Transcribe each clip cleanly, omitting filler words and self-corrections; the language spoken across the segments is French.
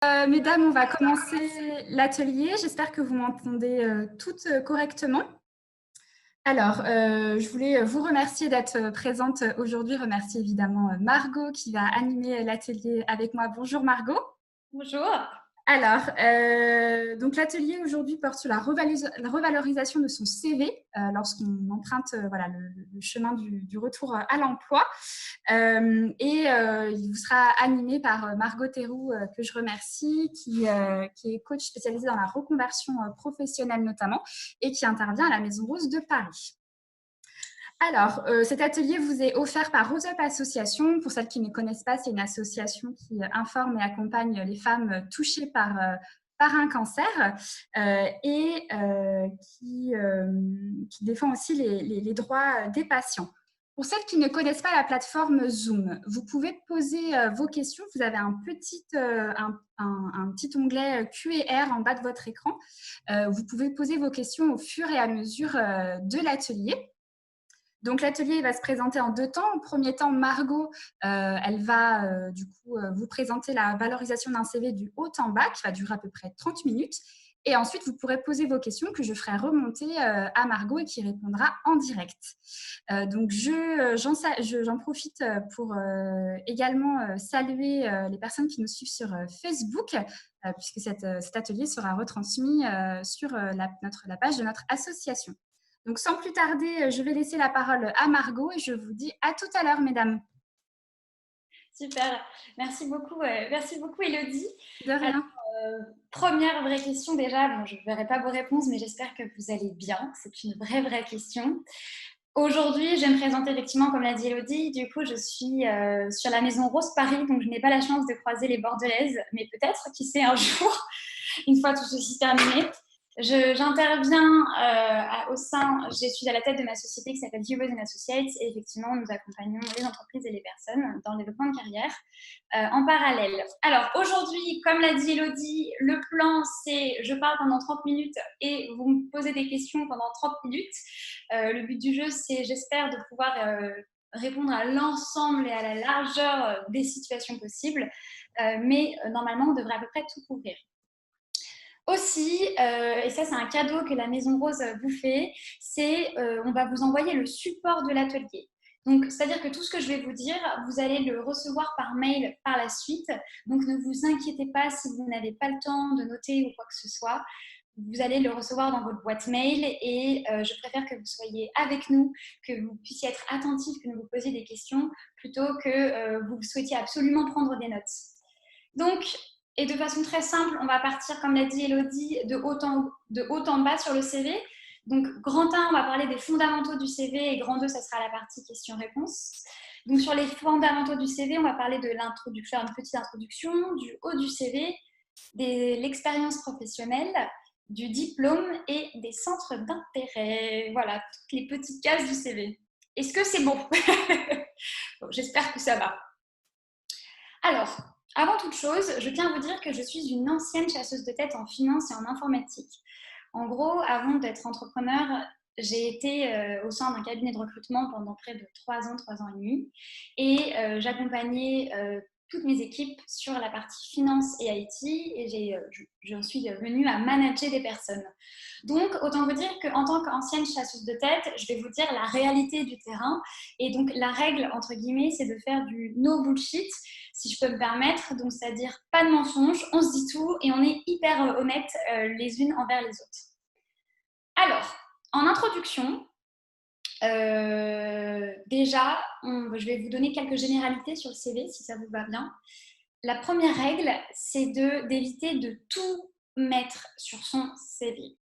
Mesdames, on va commencer l'atelier. J'espère que vous m'entendez toutes correctement. Alors, je voulais vous remercier d'être présente aujourd'hui, remercier évidemment Margot qui va animer l'atelier avec moi. Bonjour Margot. Bonjour. Alors, donc l'atelier aujourd'hui porte sur la revalorisation de son CV lorsqu'on emprunte voilà, le chemin du retour à l'emploi. Il vous sera animé par Margot Théroux, que je remercie, qui est coach spécialisée dans la reconversion professionnelle notamment et qui intervient à la Maison Rose de Paris. Alors, cet atelier vous est offert par Rose Up Association. Pour celles qui ne connaissent pas, c'est une association qui informe et accompagne les femmes touchées par un cancer qui défend aussi les droits des patients. Pour celles qui ne connaissent pas la plateforme Zoom, vous pouvez poser vos questions. Vous avez un petit onglet Q&R en bas de votre écran. Vous pouvez poser vos questions au fur et à mesure de l'atelier. Donc, l'atelier va se présenter en 2 temps. Au premier temps, Margot, elle va vous présenter la valorisation d'un CV du haut en bas, qui va durer à peu près 30 minutes. Et ensuite, vous pourrez poser vos questions que je ferai remonter à Margot et qui répondra en direct. Donc, j'en profite pour également saluer les personnes qui nous suivent sur Facebook, puisque cet atelier sera retransmis sur la page de notre association. Donc, sans plus tarder, je vais laisser la parole à Margot et je vous dis à tout à l'heure, mesdames. Super. Merci beaucoup Élodie. De Alors, rien. première vraie question déjà. Bon, je ne verrai pas vos réponses, mais j'espère que vous allez bien. C'est une vraie question. Aujourd'hui, je vais me présenter effectivement, comme l'a dit Élodie. Du coup, je suis sur la Maison Rose Paris, donc je n'ai pas la chance de croiser les Bordelaises, mais peut-être, qui sait, un jour, une fois tout ceci terminé. J'interviens je suis à la tête de ma société qui s'appelle Hubers Associates et effectivement, nous accompagnons les entreprises et les personnes dans le développement de carrière en parallèle. Alors aujourd'hui, comme l'a dit Élodie, le plan c'est je parle pendant 30 minutes et vous me posez des questions pendant 30 minutes. Le but du jeu, c'est j'espère de pouvoir répondre à l'ensemble et à la largeur des situations possibles, mais normalement, on devrait à peu près tout couvrir. Aussi, et ça c'est un cadeau que la Maison Rose vous fait, c'est on va vous envoyer le support de l'atelier. Donc, c'est-à-dire que tout ce que je vais vous dire, vous allez le recevoir par mail par la suite. Donc, ne vous inquiétez pas si vous n'avez pas le temps de noter ou quoi que ce soit. Vous allez le recevoir dans votre boîte mail et je préfère que vous soyez avec nous, que vous puissiez être attentif, que vous posiez des questions, plutôt que vous souhaitiez absolument prendre des notes. Donc, et de façon très simple, on va partir, comme l'a dit Élodie, de haut en bas sur le CV. Donc, grand 1, on va parler des fondamentaux du CV et grand 2, ça sera la partie questions-réponses. Donc, sur les fondamentaux du CV, on va parler de l'introduction, une petite introduction, du haut du CV, de l'expérience professionnelle, du diplôme et des centres d'intérêt. Voilà, toutes les petites cases du CV. Est-ce que c'est bon? Bon, j'espère que ça va. Alors, avant toute chose, je tiens à vous dire que je suis une ancienne chasseuse de tête en finance et en informatique. En gros, avant d'être entrepreneur, j'ai été au sein d'un cabinet de recrutement pendant près de 3 ans et demi. Et j'accompagnais toutes mes équipes sur la partie finance et IT. Et j'en suis venue à manager des personnes. Donc, autant vous dire qu'en tant qu'ancienne chasseuse de tête, je vais vous dire la réalité du terrain. Et donc, la règle, entre guillemets, c'est de faire du no bullshit, si je peux me permettre. Donc, c'est-à-dire pas de mensonges, on se dit tout et on est hyper honnêtes les unes envers les autres. Alors, en introduction, déjà, je vais vous donner quelques généralités sur le CV, si ça vous va bien. La première règle, c'est d'éviter de tout mettre sur son CV.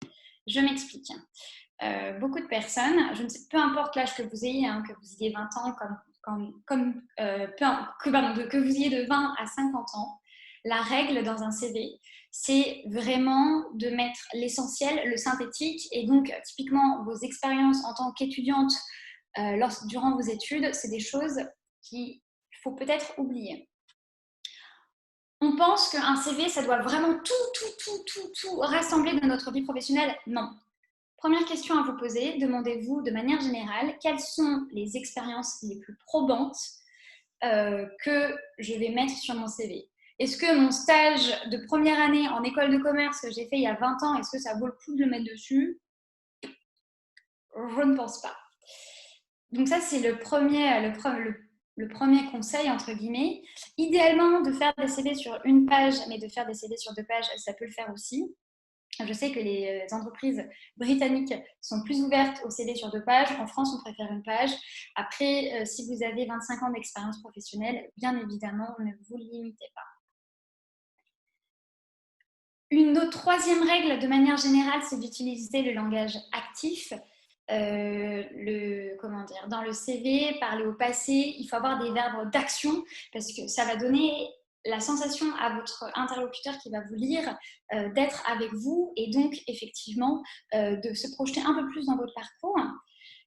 Je m'explique. Beaucoup de personnes, peu importe l'âge que vous ayez, que vous ayez 20 ans, que vous ayez de 20 à 50 ans, la règle dans un CV, c'est vraiment de mettre l'essentiel, le synthétique, et donc typiquement vos expériences en tant qu'étudiante durant vos études, c'est des choses qu'il faut peut-être oublier. On pense qu'un CV, ça doit vraiment tout rassembler de notre vie professionnelle. Non. Première question à vous poser, demandez-vous de manière générale quelles sont les expériences les plus probantes que je vais mettre sur mon CV. Est-ce que mon stage de première année en école de commerce que j'ai fait il y a 20 ans, est-ce que ça vaut le coup de le mettre dessus? Je ne pense pas. Donc ça, c'est le premier conseil, entre guillemets. Idéalement, de faire des CV sur une page, mais de faire des CV sur 2 pages, ça peut le faire aussi. Je sais que les entreprises britanniques sont plus ouvertes au CV sur 2 pages. En France, on préfère une page. Après, si vous avez 25 ans d'expérience professionnelle, bien évidemment, ne vous limitez pas. Une autre troisième règle, de manière générale, c'est d'utiliser le langage actif. Dans le CV, parler au passé, il faut avoir des verbes d'action parce que ça va donner la sensation à votre interlocuteur qui va vous lire d'être avec vous et donc effectivement de se projeter un peu plus dans votre parcours.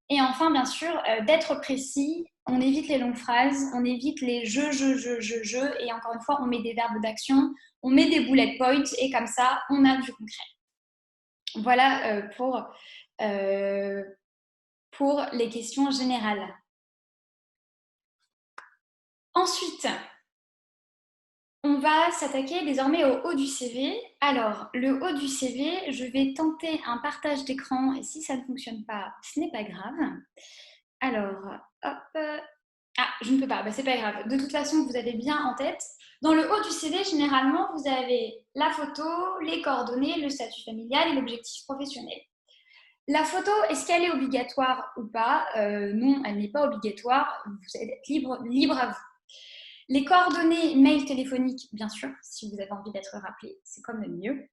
Et enfin, bien sûr, d'être précis. On évite les longues phrases, on évite les je, et encore une fois, on met des verbes d'action, on met des bullet points, et comme ça, on a du concret. Voilà pour les questions générales. Ensuite, on va s'attaquer désormais au haut du CV. Alors, le haut du CV, je vais tenter un partage d'écran, et si ça ne fonctionne pas, ce n'est pas grave. Alors, hop. Ah, je ne peux pas, c'est pas grave. De toute façon, vous avez bien en tête. Dans le haut du CV, généralement, vous avez la photo, les coordonnées, le statut familial et l'objectif professionnel. La photo, est-ce qu'elle est obligatoire ou pas? Non, elle n'est pas obligatoire. Vous êtes libre à vous. Les coordonnées mail téléphonique, bien sûr, si vous avez envie d'être rappelé, c'est comme le mieux.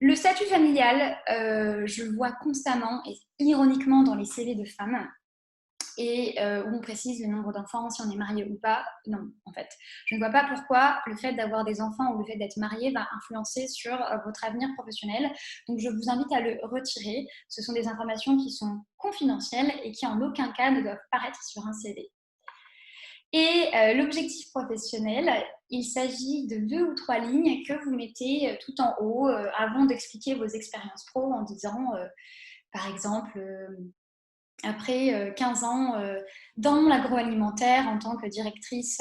Le statut familial, je le vois constamment et ironiquement dans les CV de femmes. Et où on précise le nombre d'enfants, si on est marié ou pas. Non, en fait, je ne vois pas pourquoi le fait d'avoir des enfants ou le fait d'être marié va influencer sur votre avenir professionnel. Donc, je vous invite à le retirer. Ce sont des informations qui sont confidentielles et qui, en aucun cas, ne doivent paraître sur un CV. Et l'objectif professionnel, il s'agit de 2 ou 3 lignes que vous mettez tout en haut avant d'expliquer vos expériences pro en disant, par exemple, après 15 ans dans l'agroalimentaire en tant que directrice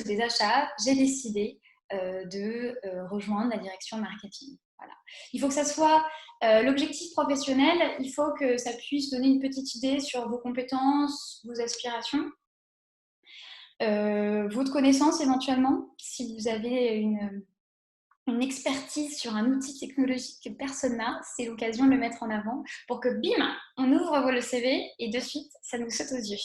des achats, j'ai décidé de rejoindre la direction marketing. Voilà. Il faut que ça soit l'objectif professionnel, il faut que ça puisse donner une petite idée sur vos compétences, vos aspirations, votre connaissance éventuellement, si vous avez une expertise sur un outil technologique que personne n'a, c'est l'occasion de le mettre en avant pour que, bim, on ouvre le CV et de suite, ça nous saute aux yeux.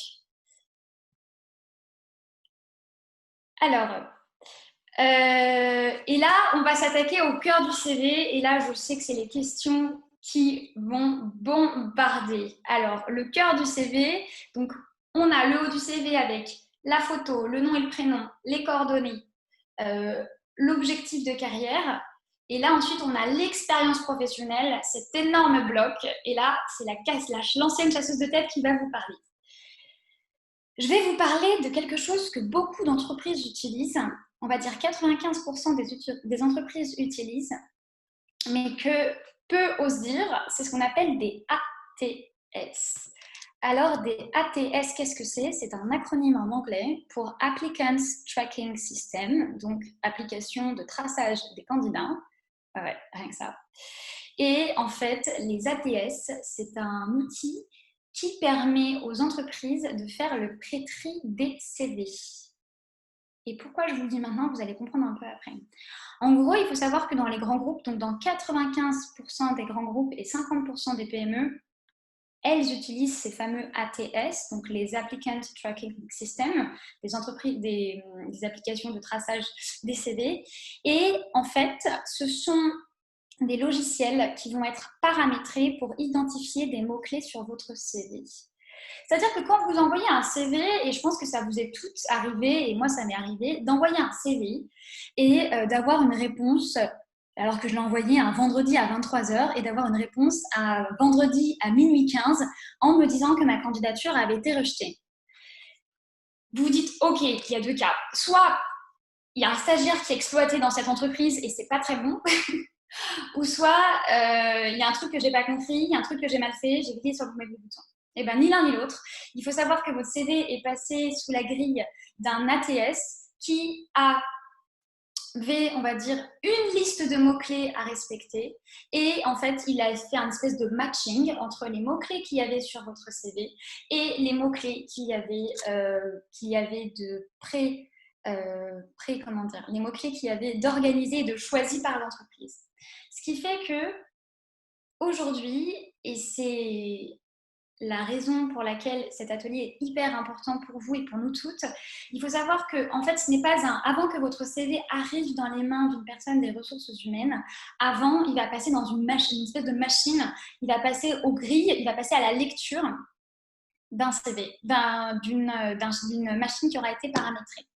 Alors, et là, on va s'attaquer au cœur du CV. Et là, je sais que c'est les questions qui vont bombarder. Alors, le cœur du CV, donc on a le haut du CV avec la photo, le nom et le prénom, les coordonnées, l'objectif de carrière. Et là, ensuite, on a l'expérience professionnelle, cet énorme bloc. Et là, c'est l'ancienne chasseuse de tête qui va vous parler. Je vais vous parler de quelque chose que beaucoup d'entreprises utilisent. On va dire 95% des entreprises utilisent, mais que peu osent dire, c'est ce qu'on appelle des ATS. Alors, des ATS, qu'est-ce que c'est? C'est un acronyme en anglais pour Applicants Tracking System, donc application de traçage des candidats. Ouais, rien que ça. Et en fait, les ATS, c'est un outil qui permet aux entreprises de faire le pré-tri des CV. Et pourquoi je vous le dis maintenant, vous allez comprendre un peu après. En gros, il faut savoir que dans les grands groupes, donc dans 95% des grands groupes et 50% des PME, elles utilisent ces fameux ATS, donc les Applicant Tracking System, des applications de traçage des CV. Et en fait, ce sont des logiciels qui vont être paramétrés pour identifier des mots-clés sur votre CV. C'est-à-dire que quand vous envoyez un CV, et je pense que ça vous est toutes arrivé, et moi ça m'est arrivé, d'envoyer un CV et d'avoir une réponse, alors que je l'ai envoyé un vendredi à 23h, et d'avoir une réponse un vendredi à minuit 15 en me disant que ma candidature avait été rejetée. Vous vous dites, ok, il y a 2 cas. Soit il y a un stagiaire qui est exploité dans cette entreprise et c'est pas très bon, ou soit il y a un truc que j'ai pas compris, il y a un truc que j'ai mal fait, j'ai cliqué sur le mauvais bouton. Eh bien, ni l'un ni l'autre. Il faut savoir que votre CV est passé sous la grille d'un ATS qui a on va dire, une liste de mots-clés à respecter. Et en fait, il a fait un espèce de matching entre les mots-clés qu'il y avait sur votre CV et les mots-clés qu'il y avait de comment dire, les mots-clés qu'il y avait d'organisés et de choisis par l'entreprise. Ce qui fait que aujourd'hui, et c'est la raison pour laquelle cet atelier est hyper important pour vous et pour nous toutes, il faut savoir que, en fait, ce n'est pas avant que votre CV arrive dans les mains d'une personne des ressources humaines, avant, il va passer dans une espèce de machine, il va passer aux grilles, il va passer à la lecture d'un CV, d'une machine qui aura été paramétrée.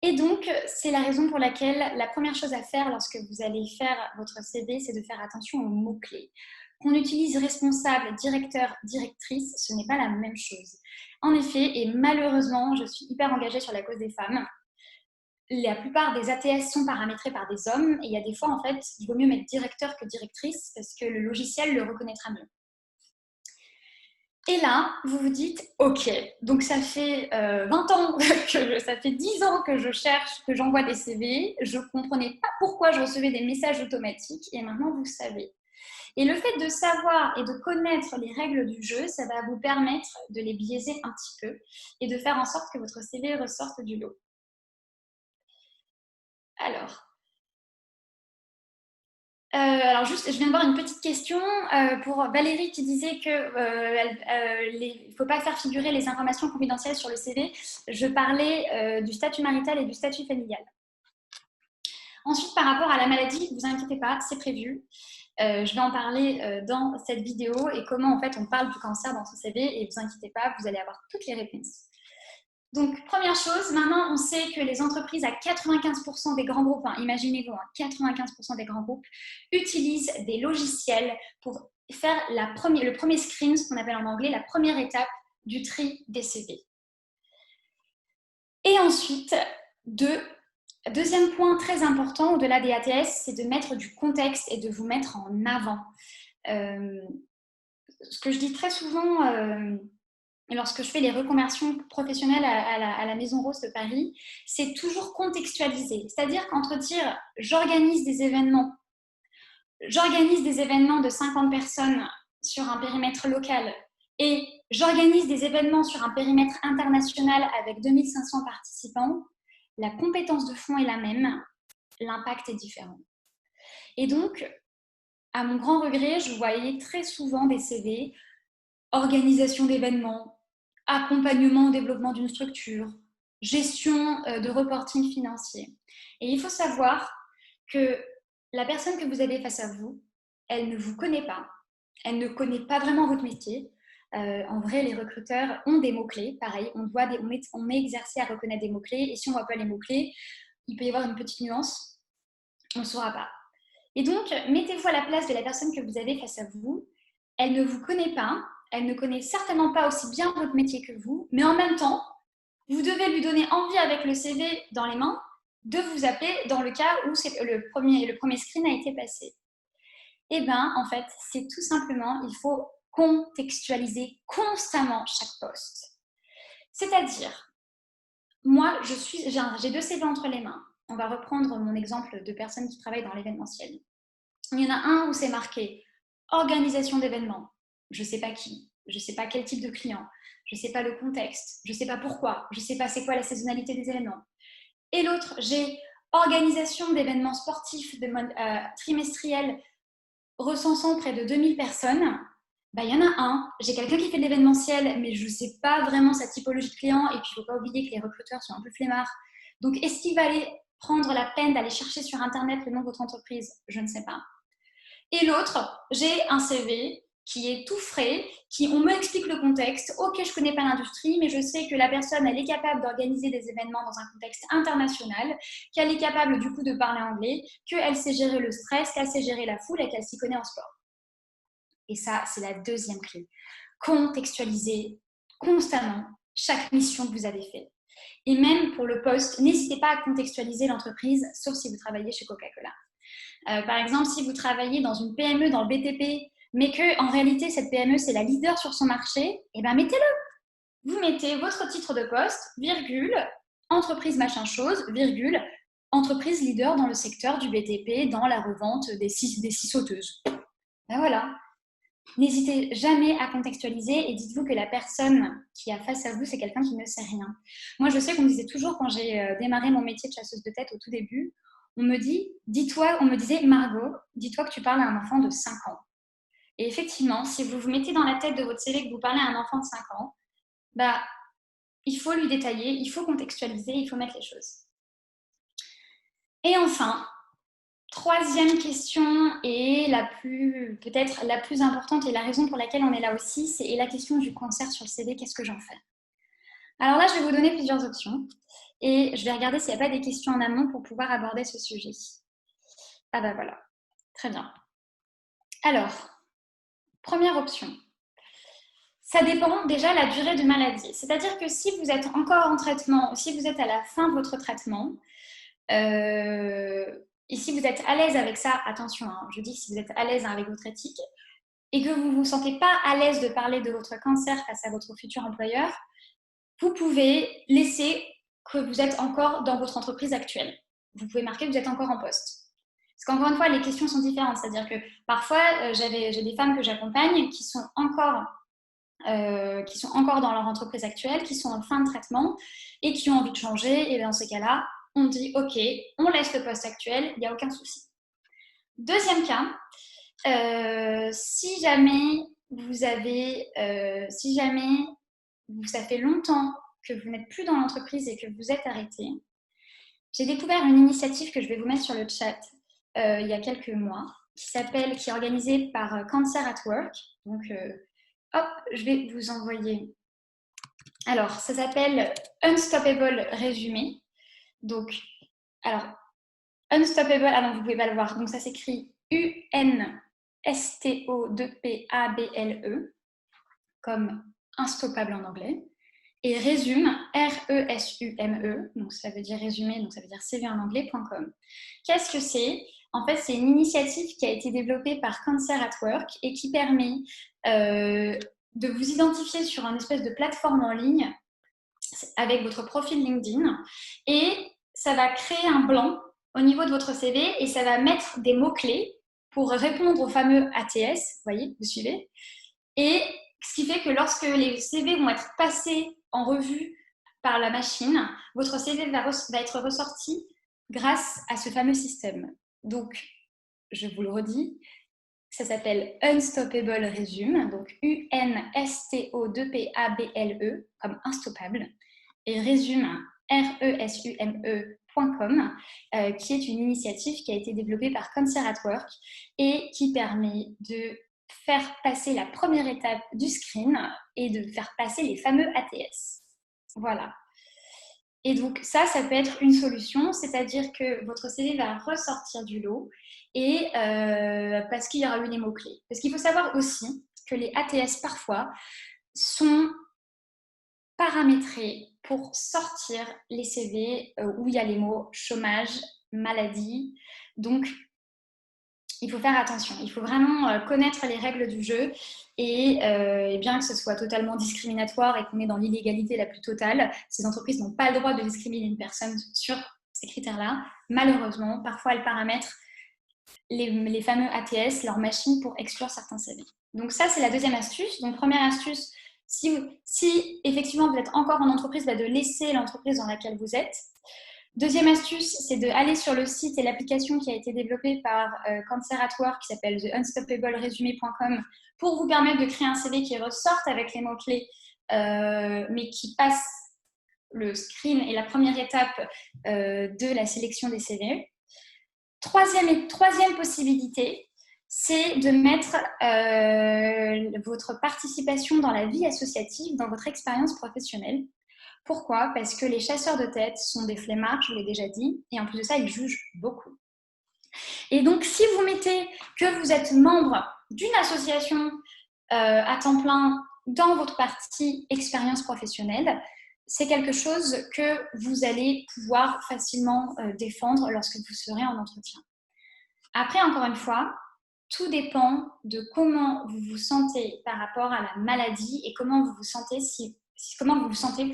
Et donc, c'est la raison pour laquelle la première chose à faire lorsque vous allez faire votre CV, c'est de faire attention aux mots-clés. Qu'on utilise responsable, directeur, directrice, ce n'est pas la même chose. En effet, et malheureusement, je suis hyper engagée sur la cause des femmes. La plupart des ATS sont paramétrés par des hommes et il y a des fois, en fait, il vaut mieux mettre directeur que directrice parce que le logiciel le reconnaîtra mieux. Et là, vous vous dites, ok, donc ça fait 20 ans, ça fait 10 ans que je cherche, que j'envoie des CV, je ne comprenais pas pourquoi je recevais des messages automatiques et maintenant vous savez. Et le fait de savoir et de connaître les règles du jeu, ça va vous permettre de les biaiser un petit peu et de faire en sorte que votre CV ressorte du lot. Alors juste, je viens de voir une petite question pour Valérie qui disait qu'il ne faut pas faire figurer les informations confidentielles sur le CV. Je parlais du statut marital et du statut familial. Ensuite, par rapport à la maladie, ne vous inquiétez pas, c'est prévu. Je vais en parler dans cette vidéo et comment en fait on parle du cancer dans son CV et ne vous inquiétez pas, vous allez avoir toutes les réponses. Donc, première chose, maintenant on sait que les entreprises à 95% des grands groupes, imaginez-vous, 95% des grands groupes utilisent des logiciels pour faire le premier screen, ce qu'on appelle en anglais la première étape du tri des CV. Et ensuite, deuxième point très important au-delà des ATS, c'est de mettre du contexte et de vous mettre en avant. Ce que je dis très souvent lorsque je fais les reconversions professionnelles à la Maison Rose de Paris, c'est toujours contextualiser. C'est-à-dire qu'entre dire j'organise des événements de 50 personnes sur un périmètre local et j'organise des événements sur un périmètre international avec 2500 participants, la compétence de fond est la même, l'impact est différent. Et donc, à mon grand regret, je voyais très souvent des CV, organisation d'événements, accompagnement au développement d'une structure, gestion de reporting financier. Et il faut savoir que la personne que vous avez face à vous, elle ne vous connaît pas, elle ne connaît pas vraiment votre métier. En vrai, les recruteurs ont des mots-clés. Pareil, on est exercé à reconnaître des mots-clés. Et si on ne voit pas les mots-clés, il peut y avoir une petite nuance. On ne saura pas. Et donc, mettez-vous à la place de la personne que vous avez face à vous. Elle ne vous connaît pas. Elle ne connaît certainement pas aussi bien votre métier que vous. Mais en même temps, vous devez lui donner envie avec le CV dans les mains de vous appeler dans le cas où le premier screen a été passé. Eh bien, en fait, c'est tout simplement, il faut contextualiser constamment chaque poste. C'est-à-dire, moi, j'ai 2 CV entre les mains. On va reprendre mon exemple de personnes qui travaillent dans l'événementiel. Il y en a un où c'est marqué organisation d'événements. Je ne sais pas qui, je ne sais pas quel type de client, je ne sais pas le contexte, je ne sais pas pourquoi, je ne sais pas c'est quoi la saisonnalité des événements. Et l'autre, j'ai organisation d'événements sportifs trimestriels recensant près de 2000 personnes. Il y en a un, j'ai quelqu'un qui fait de l'événementiel, mais je ne sais pas vraiment sa typologie de client. Et puis, il ne faut pas oublier que les recruteurs sont un peu flemmards. Donc, est-ce qu'il va aller prendre la peine d'aller chercher sur Internet le nom de votre entreprise? Je ne sais pas. Et l'autre, j'ai un CV qui est tout frais, on me explique le contexte. Ok, je ne connais pas l'industrie, mais je sais que la personne, elle est capable d'organiser des événements dans un contexte international, qu'elle est capable du coup de parler anglais, qu'elle sait gérer le stress, qu'elle sait gérer la foule et qu'elle s'y connaît en sport. Et ça, c'est la deuxième clé. Contextualiser constamment chaque mission que vous avez faite. Et même pour le poste, n'hésitez pas à contextualiser l'entreprise, sauf si vous travaillez chez Coca-Cola. Par exemple, si vous travaillez dans une PME dans le BTP, mais que en réalité, cette PME, c'est la leader sur son marché, eh bien, mettez-le. Vous mettez votre titre de poste, virgule, entreprise machin chose, virgule, entreprise leader dans le secteur du BTP, dans la revente des scie sauteuses. Ben voilà. N'hésitez jamais à contextualiser et dites-vous que la personne qui a face à vous, c'est quelqu'un qui ne sait rien. Moi, je sais qu'on me disait toujours quand j'ai démarré mon métier de chasseuse de tête au tout début, on me disait, Margot, dis-toi que tu parles à un enfant de 5 ans. Et effectivement, si vous vous mettez dans la tête de votre CV que vous parlez à un enfant de 5 ans, bah, il faut lui détailler, il faut contextualiser, il faut mettre les choses. Et enfin, troisième question, et peut-être la plus importante et la raison pour laquelle on est là aussi, c'est la question du cancer sur le CV, qu'est-ce que j'en fais? Alors là, je vais vous donner plusieurs options et je vais regarder s'il n'y a pas des questions en amont pour pouvoir aborder ce sujet. Ah bah voilà, très bien. Alors, première option. Ça dépend déjà de la durée de maladie. C'est-à-dire que si vous êtes encore en traitement ou si vous êtes à la fin de votre traitement, et si vous êtes à l'aise avec ça, attention, hein, je dis si vous êtes à l'aise avec votre éthique et que vous ne vous sentez pas à l'aise de parler de votre cancer face à votre futur employeur, vous pouvez laisser que vous êtes encore dans votre entreprise actuelle. Vous pouvez marquer que vous êtes encore en poste. Parce qu'encore une fois, les questions sont différentes. C'est-à-dire que parfois, j'ai des femmes que j'accompagne qui sont encore dans leur entreprise actuelle, qui sont en fin de traitement et qui ont envie de changer. Et dans ces cas-là, on dit OK, on laisse le poste actuel, il n'y a aucun souci. Deuxième cas, si jamais ça fait longtemps que vous n'êtes plus dans l'entreprise et que vous êtes arrêté, j'ai découvert une initiative que je vais vous mettre sur le chat il y a quelques mois, qui est organisée par Cancer at Work. Donc, hop, je vais vous envoyer. Alors, ça s'appelle Unstoppable Résumé. Donc, alors, Unstoppable, ah non, vous ne pouvez pas le voir. Donc, ça s'écrit UNSTOPABLE, comme instoppable en anglais. Et résume, RESUME, donc ça veut dire résumé, donc ça veut dire CV en anglais.com. Qu'est-ce que c'est? En fait, c'est une initiative qui a été développée par Cancer at Work et qui permet de vous identifier sur une espèce de plateforme en ligne avec votre profil LinkedIn et ça va créer un blanc au niveau de votre CV et ça va mettre des mots-clés pour répondre au fameux ATS, vous voyez, vous suivez? Et ce qui fait que lorsque les CV vont être passés en revue par la machine, votre CV va être ressorti grâce à ce fameux système. Donc, je vous le redis, ça s'appelle Unstoppable Resume, donc UNSTOPABLE, comme instoppable, et Resume, RESUME.com, qui est une initiative qui a été développée par Cancer at Work et qui permet de faire passer la première étape du screen et de faire passer les fameux ATS. Voilà. Et donc ça peut être une solution, c'est-à-dire que votre CV va ressortir du lot et parce qu'il y aura eu les mots-clés. Parce qu'il faut savoir aussi que les ATS parfois sont paramétrés pour sortir les CV où il y a les mots chômage, maladie. Donc, il faut faire attention. Il faut vraiment connaître les règles du jeu et bien que ce soit totalement discriminatoire et qu'on est dans l'illégalité la plus totale, ces entreprises n'ont pas le droit de discriminer une personne sur ces critères-là. Malheureusement, parfois elles paramètrent les fameux ATS, leurs machines, pour exclure certains CV. Donc ça, c'est la deuxième astuce. Donc première astuce, si effectivement vous êtes encore en entreprise, de laisser l'entreprise dans laquelle vous êtes. Deuxième astuce, c'est d'aller sur le site et l'application qui a été développée par Cancer at Work, qui s'appelle unstoppableresume.com, pour vous permettre de créer un CV qui ressorte avec les mots-clés, mais qui passe le screen et la première étape de la sélection des CV. Troisième possibilité, c'est de mettre votre participation dans la vie associative, dans votre expérience professionnelle. Pourquoi? Parce que les chasseurs de tête sont des flemmards, je vous l'ai déjà dit, et en plus de ça, ils jugent beaucoup. Et donc, si vous mettez que vous êtes membre d'une association à temps plein dans votre partie expérience professionnelle, c'est quelque chose que vous allez pouvoir facilement défendre lorsque vous serez en entretien. Après, encore une fois, tout dépend de comment vous vous sentez par rapport à la maladie et comment vous vous sentez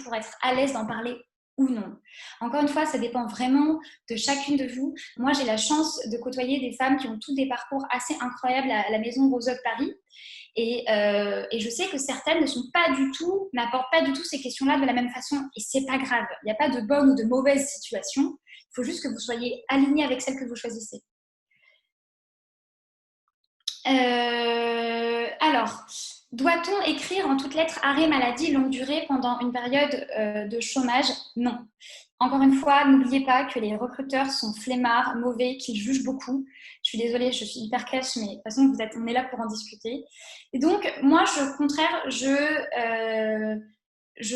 pour être à l'aise d'en parler ou non. Encore une fois, ça dépend vraiment de chacune de vous. Moi, j'ai la chance de côtoyer des femmes qui ont tous des parcours assez incroyables à la Maison Rosot Paris. Et je sais que certaines n'apportent pas du tout ces questions-là de la même façon. Et c'est pas grave. Il n'y a pas de bonne ou de mauvaise situation. Il faut juste que vous soyez aligné avec celle que vous choisissez. Alors, doit-on écrire en toutes lettres arrêt maladie longue durée pendant une période de chômage? Non. Encore une fois, n'oubliez pas que les recruteurs sont flemmards, mauvais, qu'ils jugent beaucoup. Je suis désolée, je suis hyper cash, mais de toute façon, on est là pour en discuter. Et donc, moi, au contraire, je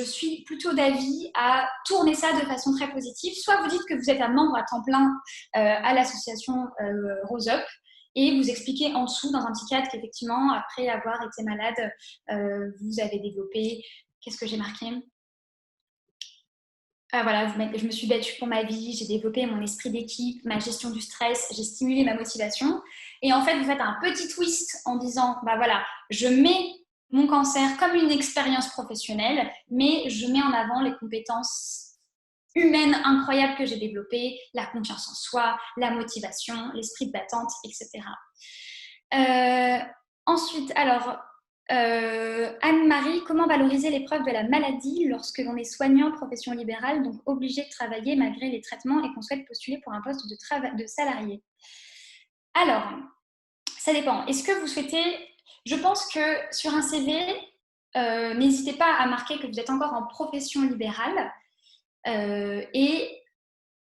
suis plutôt d'avis à tourner ça de façon très positive. Soit vous dites que vous êtes un membre à temps plein à l'association Rose Up, et vous expliquez en dessous, dans un petit cadre, qu'effectivement, après avoir été malade, vous avez développé... Qu'est-ce que j'ai marqué? Voilà, je me suis battue pour ma vie, j'ai développé mon esprit d'équipe, ma gestion du stress, j'ai stimulé ma motivation. Et en fait, vous faites un petit twist en disant, bah voilà, je mets mon cancer comme une expérience professionnelle, mais je mets en avant les compétences humaines incroyables que j'ai développées, la confiance en soi, la motivation, l'esprit de battante, etc. Ensuite, alors, Anne-Marie, comment valoriser l'épreuve de la maladie lorsque l'on est soignant profession libérale, donc obligé de travailler malgré les traitements et qu'on souhaite postuler pour un poste de salarié? Alors, ça dépend. Est-ce que vous souhaitez... Je pense que sur un CV, n'hésitez pas à marquer que vous êtes encore en profession libérale et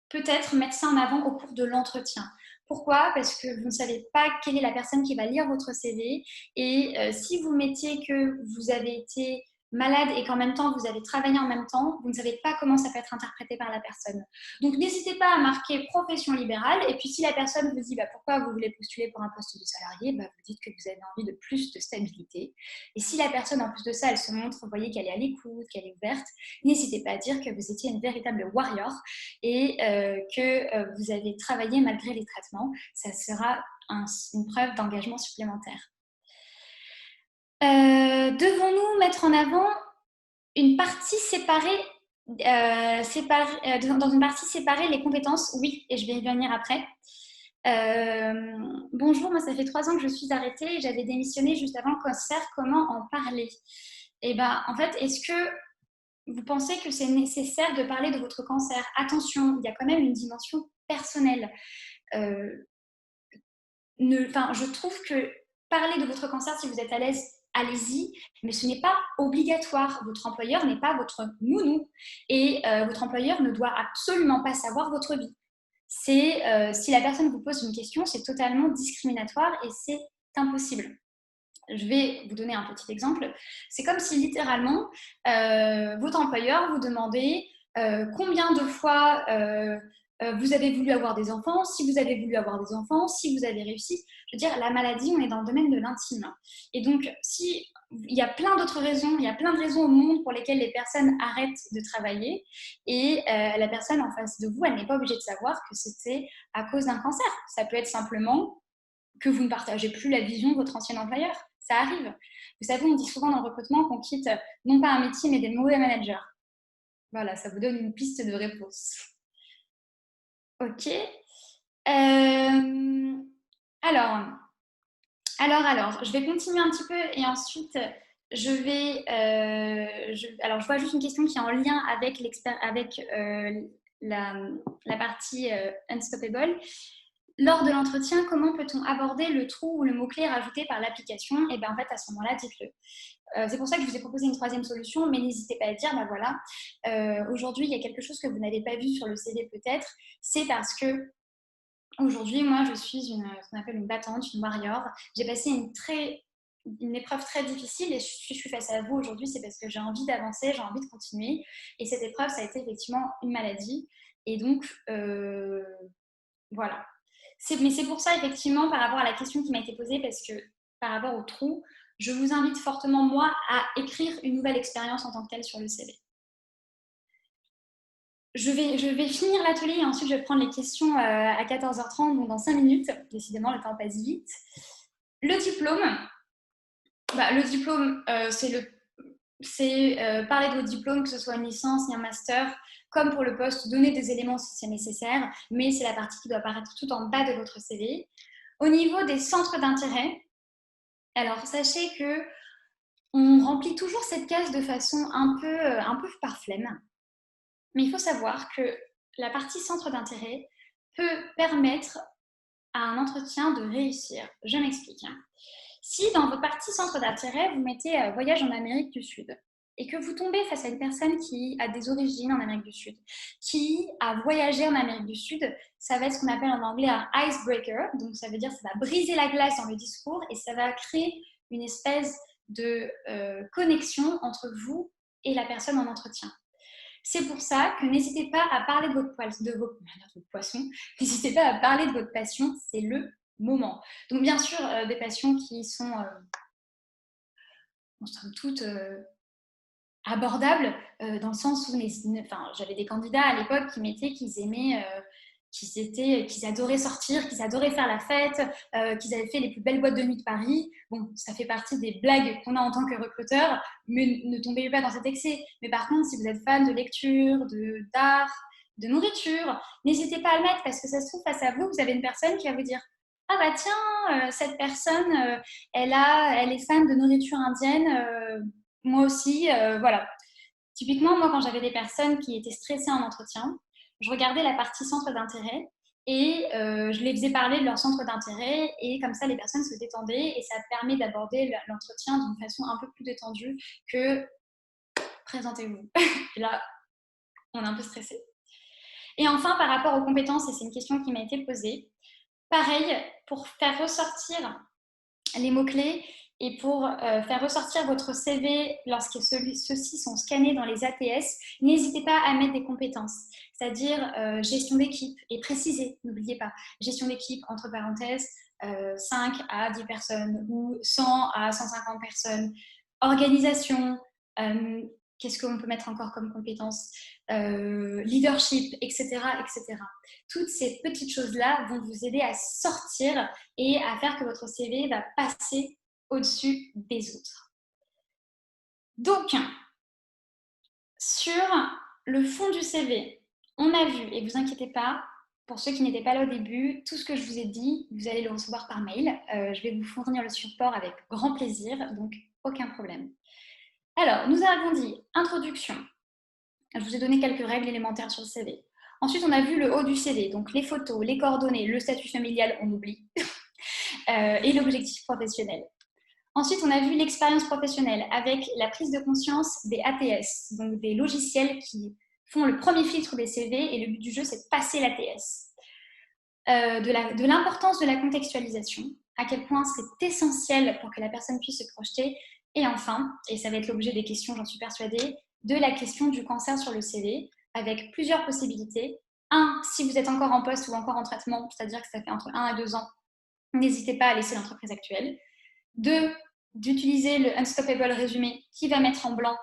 peut-être mettre ça en avant au cours de l'entretien. Pourquoi? Parce que vous ne savez pas quelle est la personne qui va lire votre CV et si vous mettiez que vous avez été malade et qu'en même temps vous avez travaillé en même temps, vous ne savez pas comment ça peut être interprété par la personne. Donc n'hésitez pas à marquer profession libérale et puis si la personne vous dit pourquoi vous voulez postuler pour un poste de salarié, vous dites que vous avez envie de plus de stabilité. Et si la personne en plus de ça elle se montre, vous voyez qu'elle est à l'écoute, qu'elle est ouverte, n'hésitez pas à dire que vous étiez une véritable warrior et que vous avez travaillé malgré les traitements. Ça sera une preuve d'engagement supplémentaire. Devons-nous mettre en avant une partie séparée, dans une partie séparée les compétences? Oui, et je vais y venir après. Bonjour, moi ça fait 3 ans que je suis arrêtée et j'avais démissionné juste avant le cancer. Comment en parler? En fait, est-ce que vous pensez que c'est nécessaire de parler de votre cancer? Attention, il y a quand même une dimension personnelle. Je trouve que parler de votre cancer, si vous êtes à l'aise, allez-y, mais ce n'est pas obligatoire. Votre employeur n'est pas votre nounou et votre employeur ne doit absolument pas savoir votre vie. Si la personne vous pose une question, c'est totalement discriminatoire et c'est impossible. Je vais vous donner un petit exemple. C'est comme si littéralement, votre employeur vous demandait combien de fois vous avez voulu avoir des enfants, si vous avez voulu avoir des enfants, si vous avez réussi. Je veux dire, la maladie, on est dans le domaine de l'intime. Et donc, il y a plein d'autres raisons, il y a plein de raisons au monde pour lesquelles les personnes arrêtent de travailler et la personne en face de vous, elle n'est pas obligée de savoir que c'était à cause d'un cancer. Ça peut être simplement que vous ne partagez plus la vision de votre ancien employeur. Ça arrive. Vous savez, on dit souvent dans le recrutement qu'on quitte non pas un métier, mais des mauvais managers. Voilà, ça vous donne une piste de réponse. Ok. Alors, je vais continuer un petit peu et ensuite, je vois juste une question qui est en lien avec la partie Unstoppable. Lors de l'entretien, comment peut-on aborder le trou ou le mot-clé rajouté par l'application? En fait, à ce moment-là, dites-le. C'est pour ça que je vous ai proposé une 3e solution, mais n'hésitez pas à dire, aujourd'hui, il y a quelque chose que vous n'avez pas vu sur le CV peut-être, c'est parce que aujourd'hui, moi, je suis ce qu'on appelle une battante, une warrior. J'ai passé une épreuve très difficile et si je suis face à vous aujourd'hui, c'est parce que j'ai envie d'avancer, j'ai envie de continuer. Et cette épreuve, ça a été effectivement une maladie. Et donc, voilà. Mais c'est pour ça, effectivement, par rapport à la question qui m'a été posée, parce que par rapport au trou, je vous invite fortement, moi, à écrire une nouvelle expérience en tant que telle sur le CV. Je vais finir l'atelier et ensuite je vais prendre les questions à 14h30, donc dans 5 minutes. Décidément, le temps passe vite. Le diplôme, c'est c'est parler de votre diplôme, que ce soit une licence ni un master, comme pour le poste, donner des éléments si c'est nécessaire, mais c'est la partie qui doit apparaître tout en bas de votre CV. Au niveau des centres d'intérêt, alors sachez que on remplit toujours cette case de façon un peu par flemme, mais il faut savoir que la partie centre d'intérêt peut permettre à un entretien de réussir. Je m'explique. Si dans votre partie centre d'intérêt, vous mettez voyage en Amérique du Sud et que vous tombez face à une personne qui a des origines en Amérique du Sud, qui a voyagé en Amérique du Sud, ça va être ce qu'on appelle en anglais un icebreaker. Donc ça veut dire que ça va briser la glace dans le discours et ça va créer une espèce de connexion entre vous et la personne en entretien. C'est pour ça que n'hésitez pas à parler de votre poisson, n'hésitez pas à parler de votre passion, c'est le moment. Donc bien sûr, des passions qui sont, en somme toute, abordables, dans le sens où j'avais des candidats à l'époque qui mettaient qu'ils aimaient, qu'ils adoraient sortir, qu'ils adoraient faire la fête, qu'ils avaient fait les plus belles boîtes de nuit de Paris. Bon, ça fait partie des blagues qu'on a en tant que recruteur, mais ne tombez pas dans cet excès. Mais par contre, si vous êtes fan de lecture, d'art, de nourriture, n'hésitez pas à le mettre parce que ça se trouve face à vous, vous avez une personne qui va vous dire ah bah tiens, cette personne, elle est fan de nourriture indienne, moi aussi, voilà. Typiquement, moi, quand j'avais des personnes qui étaient stressées en entretien, je regardais la partie centre d'intérêt et je les faisais parler de leur centre d'intérêt et comme ça, les personnes se détendaient et ça permet d'aborder l'entretien d'une façon un peu plus détendue que présentez-vous. Et là, on est un peu stressé. Et enfin, par rapport aux compétences, et c'est une question qui m'a été posée, pareil, pour faire ressortir les mots-clés et pour faire ressortir votre CV lorsque ceux-ci sont scannés dans les ATS, n'hésitez pas à mettre des compétences, c'est-à-dire gestion d'équipe et préciser, n'oubliez pas, gestion d'équipe entre parenthèses, 5 à 10 personnes ou 100 à 150 personnes, organisation, qu'est-ce qu'on peut mettre encore comme compétences, leadership, etc., etc. Toutes ces petites choses-là vont vous aider à sortir et à faire que votre CV va passer au-dessus des autres. Donc, sur le fond du CV, on a vu, et vous inquiétez pas, pour ceux qui n'étaient pas là au début, tout ce que je vous ai dit, vous allez le recevoir par mail. Je vais vous fournir le support avec grand plaisir, donc aucun problème. Alors, nous avons dit introduction. Je vous ai donné quelques règles élémentaires sur le CV. Ensuite, on a vu le haut du CV, donc les photos, les coordonnées, le statut familial, on oublie, et l'objectif professionnel. Ensuite, on a vu l'expérience professionnelle avec la prise de conscience des ATS, donc des logiciels qui font le premier filtre des CV et le but du jeu, c'est de passer l'ATS. De l'importance de la contextualisation, à quel point c'est essentiel pour que la personne puisse se projeter. Et enfin, et ça va être l'objet des questions, j'en suis persuadée, de la question du cancer sur le CV, avec plusieurs possibilités. 1, si vous êtes encore en poste ou encore en traitement, c'est-à-dire que ça fait entre 1 et 2 ans, n'hésitez pas à laisser l'entreprise actuelle. 2, d'utiliser le unstoppable résumé qui va mettre en blanc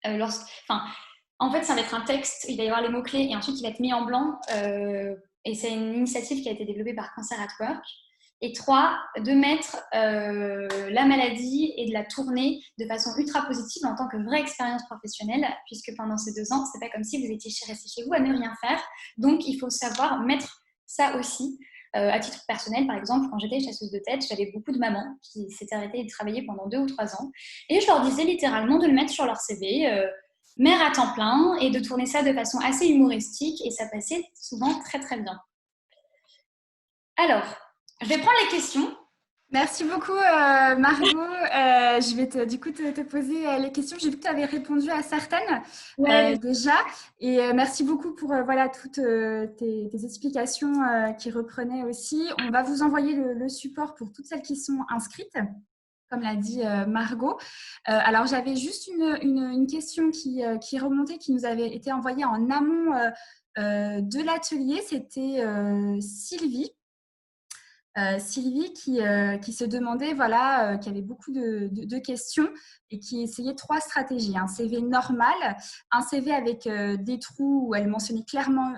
en fait, ça va être un texte, il va y avoir les mots-clés et ensuite il va être mis en blanc. Et c'est une initiative qui a été développée par Cancer at Work. Et 3, de mettre la maladie et de la tourner de façon ultra positive en tant que vraie expérience professionnelle, puisque pendant ces 2 ans, c'est pas comme si vous étiez resté chez vous à ne rien faire. Donc, il faut savoir mettre ça aussi. À titre personnel, par exemple, quand j'étais chasseuse de tête, j'avais beaucoup de mamans qui s'étaient arrêtées de travailler pendant 2 ou 3 ans. Et je leur disais littéralement de le mettre sur leur CV, mère à temps plein, et de tourner ça de façon assez humoristique. Et ça passait souvent très, très bien. Alors, je vais prendre les questions. Merci beaucoup, Margot. Je vais te poser les questions. J'ai vu que tu avais répondu à certaines déjà. Et merci beaucoup pour toutes tes explications qui reprenaient aussi. On va vous envoyer le support pour toutes celles qui sont inscrites, comme l'a dit Margot. Alors, j'avais juste une question qui remontait, qui nous avait été envoyée en amont de l'atelier. C'était Sylvie. Sylvie qui se demandait, voilà, qui avait beaucoup de questions et qui essayait 3 stratégies. Un CV normal, un CV avec des trous où elle mentionnait clairement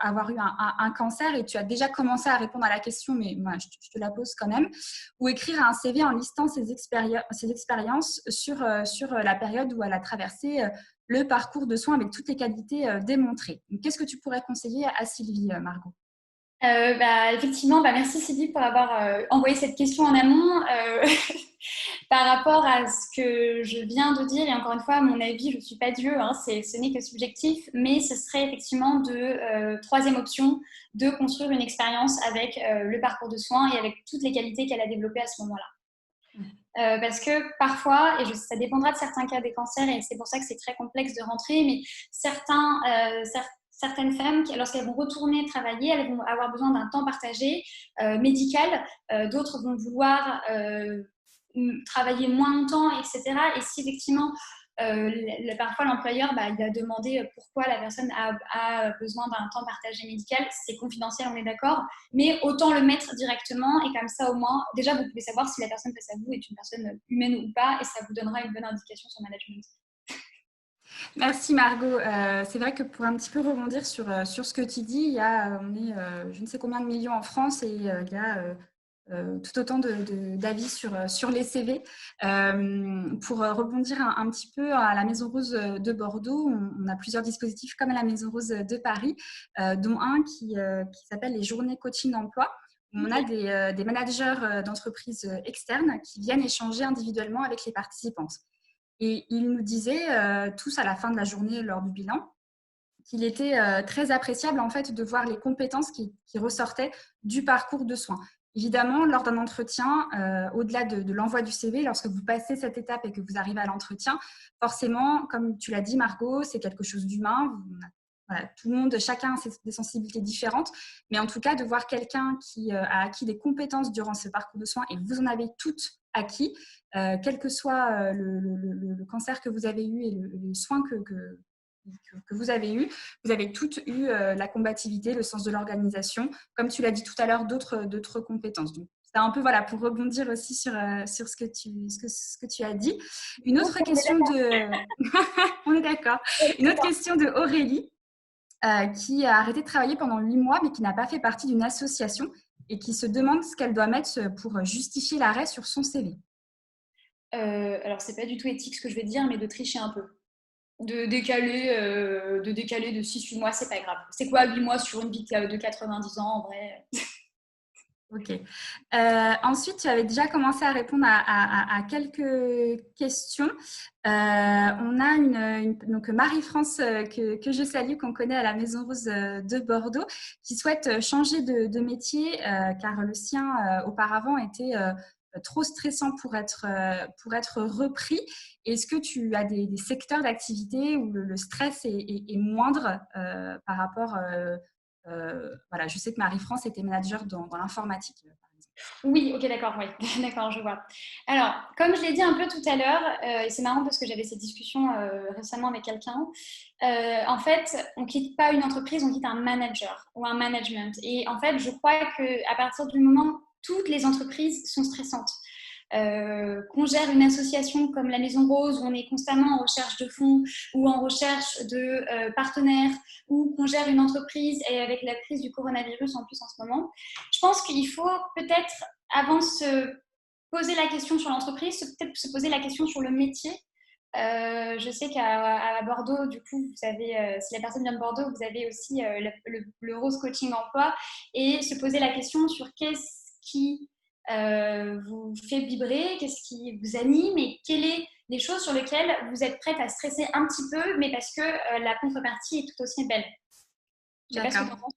avoir eu un cancer et tu as déjà commencé à répondre à la question, mais moi, je te la pose quand même. Ou écrire un CV en listant ses expériences sur la période où elle a traversé le parcours de soins avec toutes les qualités démontrées. Qu'est-ce que tu pourrais conseiller à Sylvie, Margot? Effectivement, merci Sylvie pour avoir envoyé cette question en amont. Par rapport à ce que je viens de dire, et encore une fois, à mon avis, je ne suis pas Dieu, hein, ce n'est que subjectif, mais ce serait effectivement troisième option, de construire une expérience avec le parcours de soins et avec toutes les qualités qu'elle a développées à ce moment-là. Parce que parfois, et ça dépendra de certains cas des cancers, et c'est pour ça que c'est très complexe de rentrer, mais certaines femmes, lorsqu'elles vont retourner travailler, elles vont avoir besoin d'un temps partagé médical. D'autres vont vouloir travailler moins longtemps, etc. Et si effectivement, parfois l'employeur il va demander pourquoi la personne a besoin d'un temps partagé médical, c'est confidentiel, on est d'accord, mais autant le mettre directement et comme ça au moins, déjà vous pouvez savoir si la personne face à vous est une personne humaine ou pas et ça vous donnera une bonne indication sur le management. Merci Margot. C'est vrai que pour un petit peu rebondir sur ce que tu dis, on est je ne sais combien de millions en France et il y a tout autant d'avis sur les CV. Pour rebondir un petit peu à la Maison Rose de Bordeaux, on a plusieurs dispositifs comme à la Maison Rose de Paris, dont un qui s'appelle les journées coaching d'emploi. On a des managers d'entreprises externes qui viennent échanger individuellement avec les participantes. Et ils nous disaient tous à la fin de la journée lors du bilan qu'il était très appréciable en fait de voir les compétences qui ressortaient du parcours de soins. Évidemment, lors d'un entretien, au-delà de l'envoi du CV, lorsque vous passez cette étape et que vous arrivez à l'entretien, forcément, comme tu l'as dit Margot, c'est quelque chose d'humain. Voilà, tout le monde, chacun a des sensibilités différentes, mais en tout cas, de voir quelqu'un qui a acquis des compétences durant ce parcours de soins et vous en avez toutes acquis, quel que soit le cancer que vous avez eu et les soins que vous avez eu, vous avez toutes eu la combativité, le sens de l'organisation, comme tu l'as dit tout à l'heure, d'autres compétences. Donc, c'est un peu voilà, pour rebondir aussi sur ce que tu as dit. Une autre question on est d'accord. Une autre question de Aurélie, qui a arrêté de travailler pendant 8 mois, mais qui n'a pas fait partie d'une association et qui se demande ce qu'elle doit mettre pour justifier l'arrêt sur son CV. Alors, c'est pas du tout éthique ce que je vais dire, mais de tricher un peu. De décaler de 6-8 mois, c'est pas grave. C'est quoi 8 mois sur une vie de 90 ans en vrai? Ok. Ensuite, tu avais déjà commencé à répondre à quelques questions. On a donc Marie-France que je salue, qu'on connaît à la Maison Rose de Bordeaux, qui souhaite changer de métier car le sien auparavant était trop stressant pour être repris. Est-ce que tu as des secteurs d'activité où le stress est moindre par rapport voilà, je sais que Marie-France était manager dans l'informatique, par exemple. Oui, ok, d'accord, oui, d'accord, je vois. Alors, comme je l'ai dit un peu tout à l'heure, et c'est marrant parce que j'avais cette discussion récemment avec quelqu'un, en fait, on ne quitte pas une entreprise, on quitte un manager ou un management. Et en fait, je crois qu'à partir du moment où toutes les entreprises sont stressantes, qu'on gère une association comme la Maison Rose, où on est constamment en recherche de fonds ou en recherche de partenaires, ou qu'on gère une entreprise et avec la crise du coronavirus en plus en ce moment, je pense qu'il faut peut-être, avant de se poser la question sur l'entreprise, peut-être se poser la question sur le métier. Je sais qu'à Bordeaux, du coup, vous avez, si la personne vient de Bordeaux, vous avez aussi le Rose Coaching Emploi et se poser la question sur qu'est-ce qui vous fait vibrer, qu'est-ce qui vous anime et quelles sont les choses sur lesquelles vous êtes prête à stresser un petit peu, mais parce que la contrepartie est tout aussi belle. Je ne sais pas ce que tu en penses.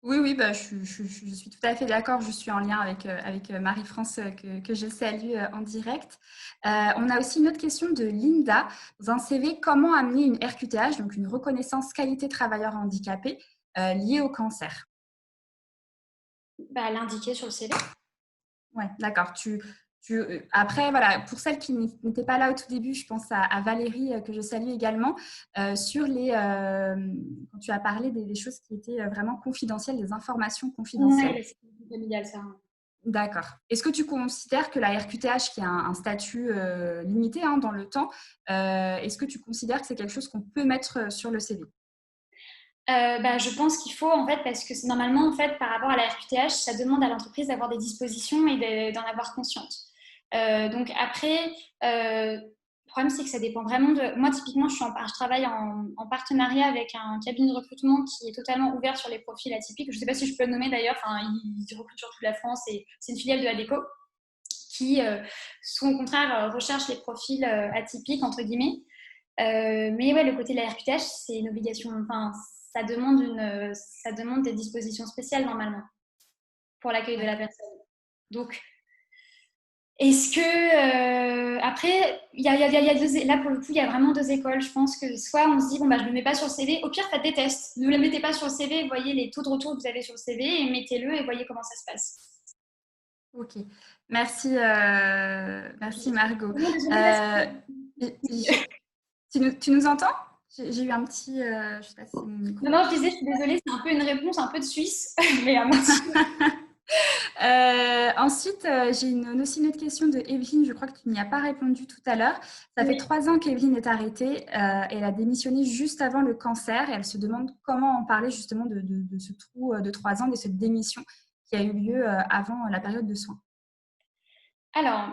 Oui, je suis tout à fait d'accord. Je suis en lien avec Marie-France que je salue en direct. On a aussi une autre question de Linda. Dans un CV, comment amener une RQTH, donc une reconnaissance qualité travailleur handicapé, liée au cancer? L'indiquer sur le CV. Oui, d'accord. Après, voilà, pour celles qui n'étaient pas là au tout début, je pense à Valérie, que je salue également, quand tu as parlé des choses qui étaient vraiment confidentielles, des informations confidentielles. Ouais, c'est familial, ça. D'accord. Est-ce que tu considères que la RQTH, qui a un statut limité dans le temps, est-ce que tu considères que c'est quelque chose qu'on peut mettre sur le CV? Je pense qu'il faut, en fait, parce que normalement, en fait, par rapport à la RQTH, ça demande à l'entreprise d'avoir des dispositions et d'en avoir conscience. Donc après, le problème, c'est que ça dépend vraiment de... Moi, typiquement, je travaille en partenariat avec un cabinet de recrutement qui est totalement ouvert sur les profils atypiques. Je ne sais pas si je peux le nommer d'ailleurs, enfin, ils recrutent sur toute la France et c'est une filiale de ADECO qui, sont au contraire, recherche les profils atypiques, entre guillemets. Mais ouais, le côté de la RQTH, c'est une obligation. Enfin, ça demande des dispositions spéciales normalement pour l'accueil de la personne. Donc, est-ce que après, là pour le coup, il y a vraiment deux écoles. Je pense que soit on se dit bon je ne le mets pas sur le CV. Au pire, faites des tests. Ne le mettez pas sur le CV. Voyez les taux de retour que vous avez sur le CV et mettez-le et voyez comment ça se passe. Ok, merci, merci Margot. Tu nous entends? J'ai eu un petit, je sais pas si c'est mon micro. Non, je disais, je suis désolée, c'est un peu une réponse un peu de Suisse, mais à moitié. Ensuite, j'ai aussi une autre question de Evelyne. Je crois que tu n'y as pas répondu tout à l'heure. Ça fait 3 ans qu'Evelyne est arrêtée. Elle a démissionné juste avant le cancer et elle se demande comment en parler justement de ce trou de 3 ans, de cette démission qui a eu lieu avant la période de soins. Alors,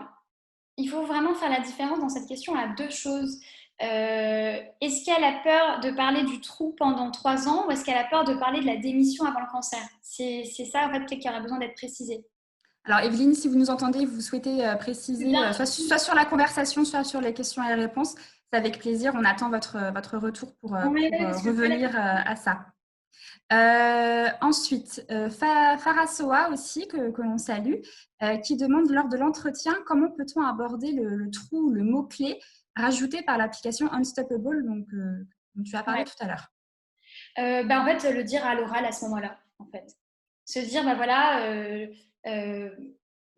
il faut vraiment faire la différence dans cette question à deux choses. Est-ce qu'elle a peur de parler du trou pendant 3 ans ou est-ce qu'elle a peur de parler de la démission avant le cancer? C'est ça, en fait, qui aurait besoin d'être précisé. Alors, Evelyne, si vous nous entendez, vous souhaitez préciser, soit sur la conversation, soit sur les questions et les réponses, c'est avec plaisir. On attend votre retour pour revenir à ça. Ensuite, Farah Soa aussi, que l'on salue, qui demande lors de l'entretien comment peut-on aborder le trou, le mot-clé rajouté par l'application Unstoppable, dont tu as parlé tout à l'heure. En fait, le dire à l'oral à ce moment-là, en fait. Se dire,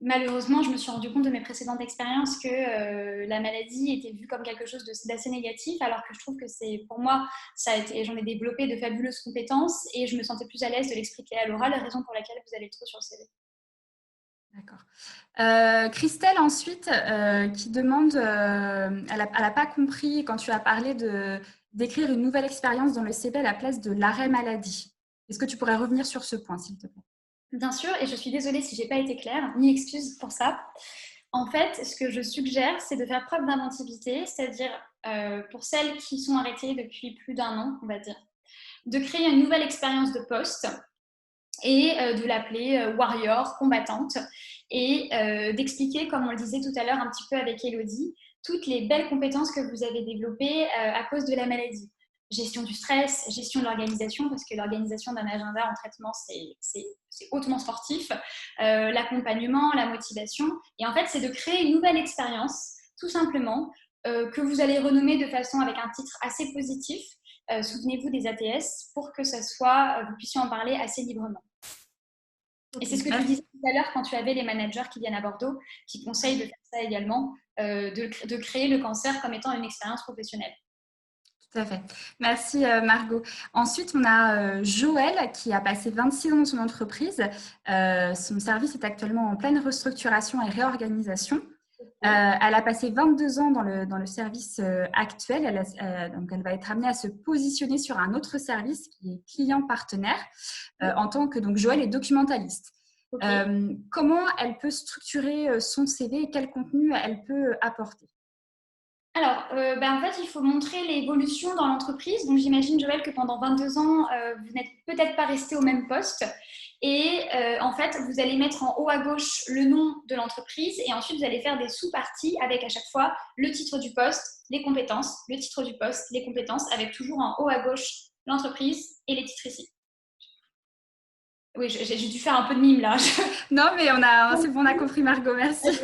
malheureusement, je me suis rendu compte de mes précédentes expériences que la maladie était vue comme quelque chose d'assez négatif, alors que je trouve que pour moi, j'en ai développé de fabuleuses compétences et je me sentais plus à l'aise de l'expliquer à l'oral, la raison pour laquelle vous avez le trou sur le CV. D'accord. Christelle, ensuite, qui demande, elle n'a pas compris quand tu as parlé d'écrire une nouvelle expérience dans le CV à la place de l'arrêt maladie. Est-ce que tu pourrais revenir sur ce point, s'il te plaît? Bien sûr, et je suis désolée si je n'ai pas été claire, ni excuse pour ça. En fait, ce que je suggère, c'est de faire preuve d'inventivité, c'est-à-dire pour celles qui sont arrêtées depuis plus d'1 an, on va dire, de créer une nouvelle expérience de poste et de l'appeler warrior, combattante, et d'expliquer, comme on le disait tout à l'heure un petit peu avec Elodie, toutes les belles compétences que vous avez développées à cause de la maladie. Gestion du stress, gestion de l'organisation, parce que l'organisation d'un agenda en traitement, c'est hautement sportif, l'accompagnement, la motivation. Et en fait, c'est de créer une nouvelle expérience, tout simplement, que vous allez renommer de façon avec un titre assez positif. Souvenez-vous des ATS pour que vous puissiez en parler assez librement. Okay. Et c'est ce que tu disais tout à l'heure quand tu avais les managers qui viennent à Bordeaux, qui conseillent de faire ça également, de créer le cancer comme étant une expérience professionnelle. Tout à fait. Merci Margot. Ensuite, on a Joël qui a passé 26 ans dans son entreprise. Son service est actuellement en pleine restructuration et réorganisation. Elle a passé 22 ans dans le service actuel. Donc, elle va être amenée à se positionner sur un autre service qui est client partenaire en tant que Joël est documentaliste. Okay. Comment elle peut structurer son CV et quel contenu elle peut apporter? Alors, en fait, il faut montrer l'évolution dans l'entreprise. Donc, j'imagine, Joël, que pendant 22 ans, vous n'êtes peut-être pas resté au même poste. Et en fait, vous allez mettre en haut à gauche le nom de l'entreprise et ensuite, vous allez faire des sous-parties avec à chaque fois le titre du poste, les compétences, le titre du poste, les compétences, avec toujours en haut à gauche l'entreprise et les titres ici. Oui, j'ai dû faire un peu de mime là. Non, mais c'est bon, on a compris, Margot, merci.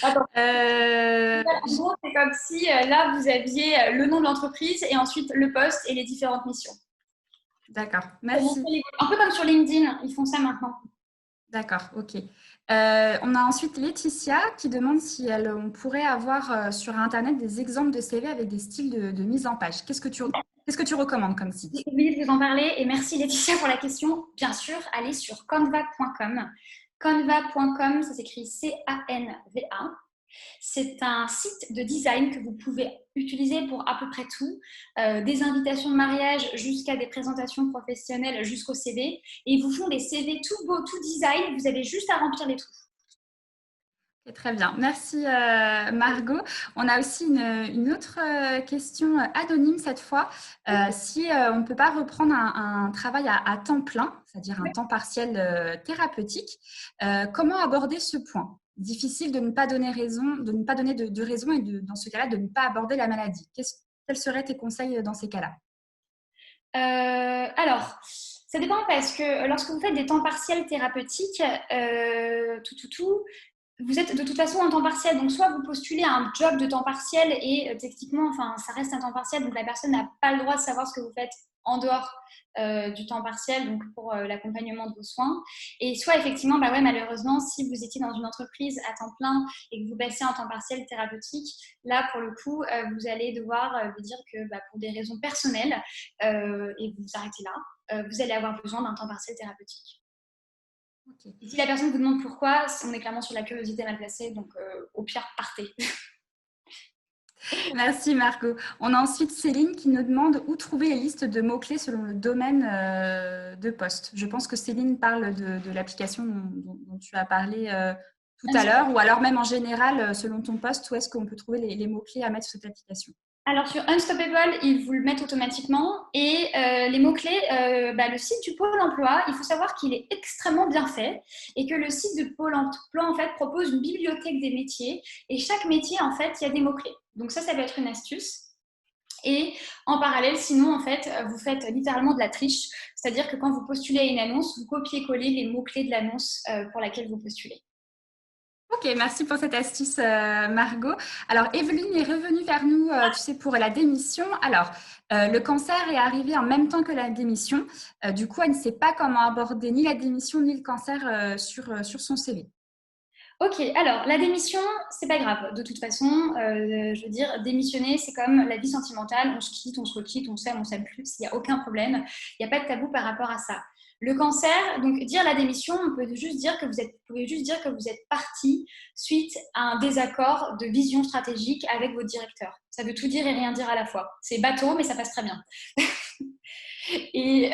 En gros, c'est comme si là, vous aviez le nom de l'entreprise et ensuite le poste et les différentes missions. D'accord, merci. Un peu comme sur LinkedIn, ils font ça maintenant. D'accord, ok. On a ensuite Laetitia qui demande si on pourrait avoir sur Internet des exemples de CV avec des styles de mise en page. Qu'est-ce que tu recommandes comme site? J'ai oublié de vous en parler et merci Laetitia pour la question. Bien sûr, allez sur canva.com. Canva.com, ça s'écrit C-A-N-V-A. C'est un site de design que vous pouvez utiliser pour à peu près tout, des invitations de mariage jusqu'à des présentations professionnelles jusqu'au CV. Et ils vous font des CV tout beaux, tout design. Vous avez juste à remplir les trous. Très bien. Merci Margot. On a aussi une autre question anonyme cette fois. Si on ne peut pas reprendre un travail à temps plein, c'est-à-dire un temps partiel thérapeutique, comment aborder ce point? Difficile de ne pas donner raison, de ne pas donner de raison et dans ce cas-là, de ne pas aborder la maladie. Quels seraient tes conseils dans ces cas-là? Alors, ça dépend parce que lorsque vous faites des temps partiels thérapeutiques, vous êtes de toute façon en temps partiel. Donc, soit vous postulez à un job de temps partiel et techniquement, enfin, ça reste un temps partiel, donc la personne n'a pas le droit de savoir ce que vous faites en dehors du temps partiel, donc pour l'accompagnement de vos soins. Et soit effectivement, bah ouais, malheureusement, si vous étiez dans une entreprise à temps plein et que vous passez en temps partiel thérapeutique, là, pour le coup, vous allez devoir vous dire que bah, pour des raisons personnelles, et vous arrêtez là, vous allez avoir besoin d'un temps partiel thérapeutique. Okay. Si la personne vous demande pourquoi, on est clairement sur la curiosité mal placée, donc au pire, partez. Merci Margot. On a ensuite Céline qui nous demande où trouver les listes de mots-clés selon le domaine de poste. Je pense que Céline parle de l'application dont tu as parlé tout à l'heure, ou alors même en général, selon ton poste, où est-ce qu'on peut trouver les mots-clés à mettre sur cette application? Alors sur Unstoppable, ils vous le mettent automatiquement et les mots-clés, le site du Pôle emploi, il faut savoir qu'il est extrêmement bien fait et que le site de Pôle emploi en fait propose une bibliothèque des métiers et chaque métier en fait, il y a des mots-clés. Donc ça peut être une astuce. Et en parallèle, sinon, en fait, vous faites littéralement de la triche, c'est-à-dire que quand vous postulez à une annonce, vous copiez-collez les mots-clés de l'annonce pour laquelle vous postulez. Ok, merci pour cette astuce, Margot. Alors, Evelyne est revenue vers nous, tu sais, pour la démission. Alors, le cancer est arrivé en même temps que la démission. Du coup, elle ne sait pas comment aborder ni la démission ni le cancer sur son CV. Ok, alors la démission, c'est pas grave. De toute façon, je veux dire, démissionner, c'est comme la vie sentimentale. On se quitte, on s'aime plus. Il n'y a aucun problème. Il n'y a pas de tabou par rapport à ça. Le cancer, donc dire la démission, on peut juste dire que vous êtes parti suite à un désaccord de vision stratégique avec votre directeur. Ça veut tout dire et rien dire à la fois. C'est bateau, mais ça passe très bien. Et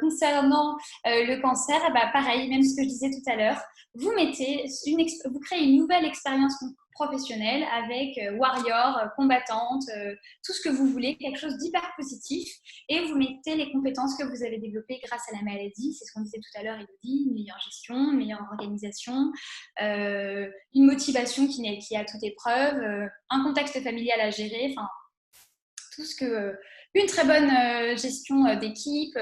concernant le cancer, pareil, même ce que je disais tout à l'heure, vous créez une nouvelle expérience professionnelle avec warrior, combattante, tout ce que vous voulez, quelque chose d'hyper positif, et vous mettez les compétences que vous avez développées grâce à la maladie, c'est ce qu'on disait tout à l'heure, Elodie, une meilleure gestion, une meilleure organisation, une motivation qui est à toute épreuve, un contexte familial à gérer, enfin, tout ce que... une très bonne gestion d'équipe.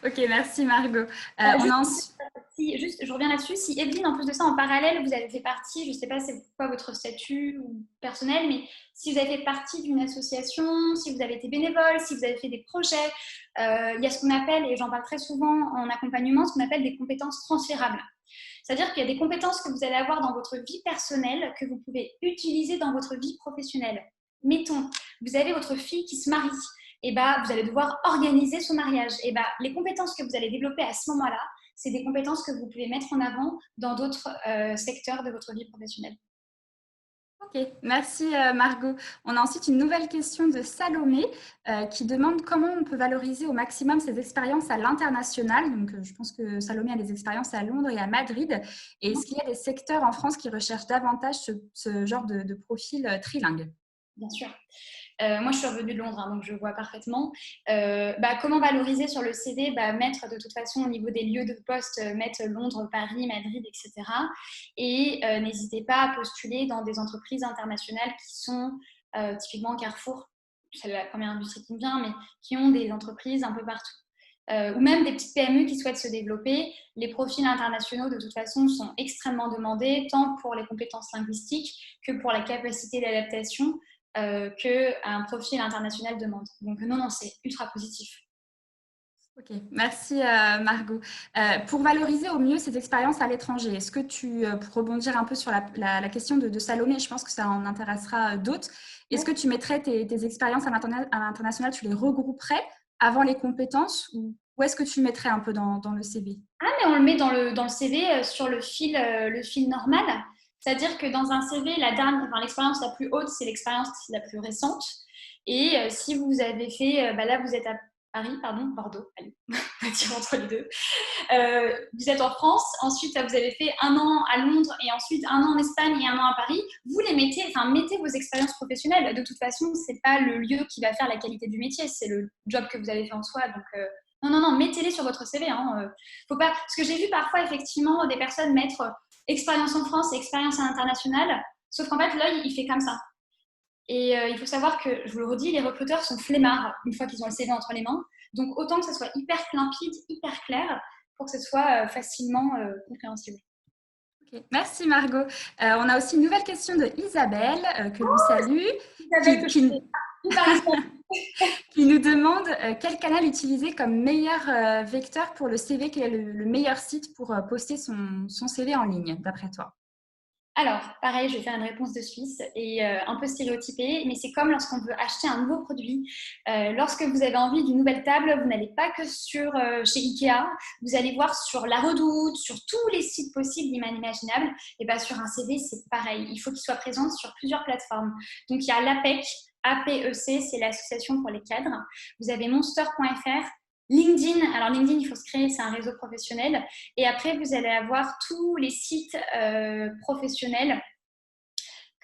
Ok, merci Margot. Je reviens là-dessus. Si Evelyne, en plus de ça, en parallèle, vous avez fait partie, je ne sais pas c'est quoi votre statut personnel, mais si vous avez fait partie d'une association, si vous avez été bénévole, si vous avez fait des projets, il y a ce qu'on appelle, et j'en parle très souvent en accompagnement, ce qu'on appelle des compétences transférables. C'est-à-dire qu'il y a des compétences que vous allez avoir dans votre vie personnelle que vous pouvez utiliser dans votre vie professionnelle. Mettons, vous avez votre fille qui se marie, et vous allez devoir organiser son mariage. Et les compétences que vous allez développer à ce moment-là, c'est des compétences que vous pouvez mettre en avant dans d'autres secteurs de votre vie professionnelle. Ok, merci Margot. On a ensuite une nouvelle question de Salomé qui demande comment on peut valoriser au maximum ses expériences à l'international. Donc, je pense que Salomé a des expériences à Londres et à Madrid. Et est-ce qu'il y a des secteurs en France qui recherchent davantage ce genre de profil trilingue? Bien sûr. Moi, je suis revenue de Londres, hein, donc je vois parfaitement. Comment valoriser sur le CV? Mettre de toute façon au niveau des lieux de poste, mettre Londres, Paris, Madrid, etc. Et n'hésitez pas à postuler dans des entreprises internationales qui sont typiquement Carrefour, c'est la première industrie qui me vient, mais qui ont des entreprises un peu partout. Ou même des petites PME qui souhaitent se développer. Les profils internationaux, de toute façon, sont extrêmement demandés, tant pour les compétences linguistiques que pour la capacité d'adaptation qu'un profil international demande. Donc non, c'est ultra positif. Ok, merci Margot. Pour valoriser au mieux ces expériences à l'étranger, est-ce que pour rebondir un peu sur la question de Salomé, je pense que ça en intéressera d'autres, est-ce que tu mettrais tes expériences à l'international, tu les regrouperais avant les compétences ou Où est-ce que tu le mettrais un peu dans le CV? Ah, mais on le met dans le CV sur le fil normal. C'est-à-dire que dans un CV, l'expérience la plus haute, c'est l'expérience la plus récente. Et si vous avez fait, là vous êtes à Paris, pardon, Bordeaux, allez, on va dire entre les deux. Vous êtes en France, ensuite vous avez fait 1 an à Londres et ensuite 1 an en Espagne et 1 an à Paris. Vous les mettez, mettez vos expériences professionnelles. De toute façon, c'est pas le lieu qui va faire la qualité du métier, c'est le job que vous avez fait en soi. Donc, non, mettez-les sur votre CV. Faut pas, parce que j'ai vu parfois effectivement des personnes mettre expérience en France et expérience à l'international, sauf qu'en fait l'œil il fait comme ça. Et il faut savoir que, je vous le redis, les recruteurs sont flemmards une fois qu'ils ont le CV entre les mains. Donc, autant que ce soit hyper limpide, hyper clair, pour que ce soit facilement compréhensible. Okay. Merci Margot. On a aussi une nouvelle question de Isabelle que l'on salue, Isabelle, qui nous demande quel canal utiliser comme meilleur vecteur pour le CV, quel est le meilleur site pour poster son CV en ligne, d'après toi? Alors, pareil, je vais faire une réponse de Suisse et un peu stéréotypée, mais c'est comme lorsqu'on veut acheter un nouveau produit. Lorsque vous avez envie d'une nouvelle table, vous n'allez pas que chez Ikea, vous allez voir sur La Redoute, sur tous les sites possibles, imaginables. Et bien, sur un CV, c'est pareil. Il faut qu'il soit présent sur plusieurs plateformes. Donc, il y a l'APEC, APEC, c'est l'association pour les cadres. Vous avez monster.fr, LinkedIn. Alors, LinkedIn, il faut se créer, c'est un réseau professionnel. Et après, vous allez avoir tous les sites professionnels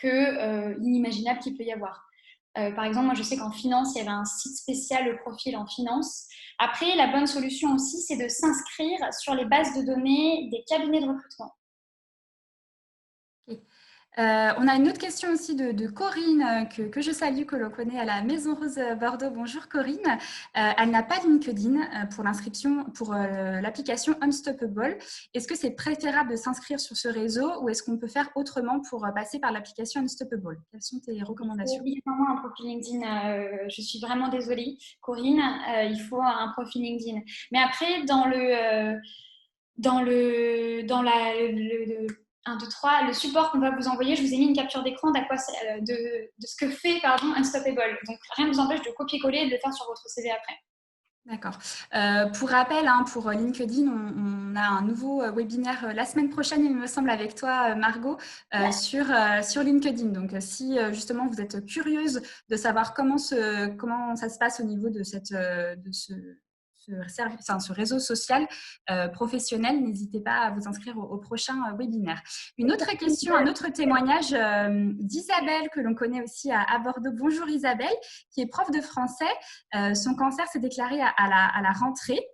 inimaginables qu'il peut y avoir. Par exemple, moi, je sais qu'en finance, il y avait un site spécial, le profil en finance. Après, la bonne solution aussi, c'est de s'inscrire sur les bases de données des cabinets de recrutement. Okay. On a une autre question aussi de Corinne que je salue, que l'on connaît à la Maison Rose Bordeaux. Bonjour Corinne. Elle n'a pas LinkedIn pour l'inscription pour l'application Unstoppable. Est-ce que c'est préférable de s'inscrire sur ce réseau ou est-ce qu'on peut faire autrement pour passer par l'application Unstoppable? Quelles sont tes recommandations? Il faut vraiment un profil LinkedIn. Je suis vraiment désolée, Corinne. Il faut un profil LinkedIn. Mais après, dans le 1, 2, 3, le support qu'on va vous envoyer, je vous ai mis une capture d'écran de ce que fait Unstoppable. Donc, rien ne vous empêche de copier-coller et de le faire sur votre CV après. D'accord. Pour rappel, pour LinkedIn, on a un nouveau webinaire la semaine prochaine, il me semble, avec toi, Margot, sur LinkedIn. Donc, si justement vous êtes curieuse de savoir comment ça se passe au niveau de ce réseau social professionnel, n'hésitez pas à vous inscrire au prochain webinaire. Une autre question, un autre témoignage d'Isabelle, que l'on connaît aussi à Bordeaux. Bonjour Isabelle, qui est prof de français. Son cancer s'est déclaré à la rentrée.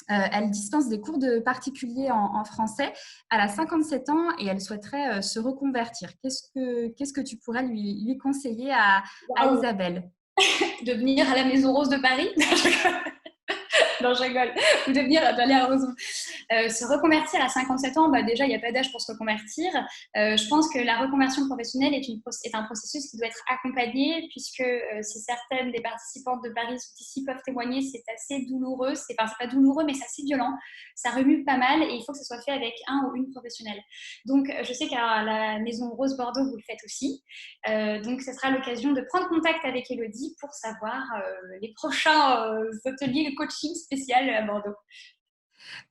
Elle dispense des cours de particulier en français. Elle a 57 ans et elle souhaiterait se reconvertir. Qu'est-ce que tu pourrais lui conseiller à Isabelle? De venir à la Maison Rose de Paris. Non, je rigole. Ou d'aller à Rosemont. Se reconvertir à 57 ans, déjà, il n'y a pas d'âge pour se reconvertir. Je pense que la reconversion professionnelle est un processus qui doit être accompagné, puisque si certaines des participantes de Paris sont ici, peuvent témoigner, c'est assez douloureux. C'est pas douloureux, mais c'est assez violent. Ça remue pas mal et il faut que ce soit fait avec un ou une professionnelle. Donc, je sais qu'à la Maison Rose Bordeaux, vous le faites aussi. Donc, ce sera l'occasion de prendre contact avec Élodie pour savoir les prochains ateliers de coaching spécial à Bordeaux.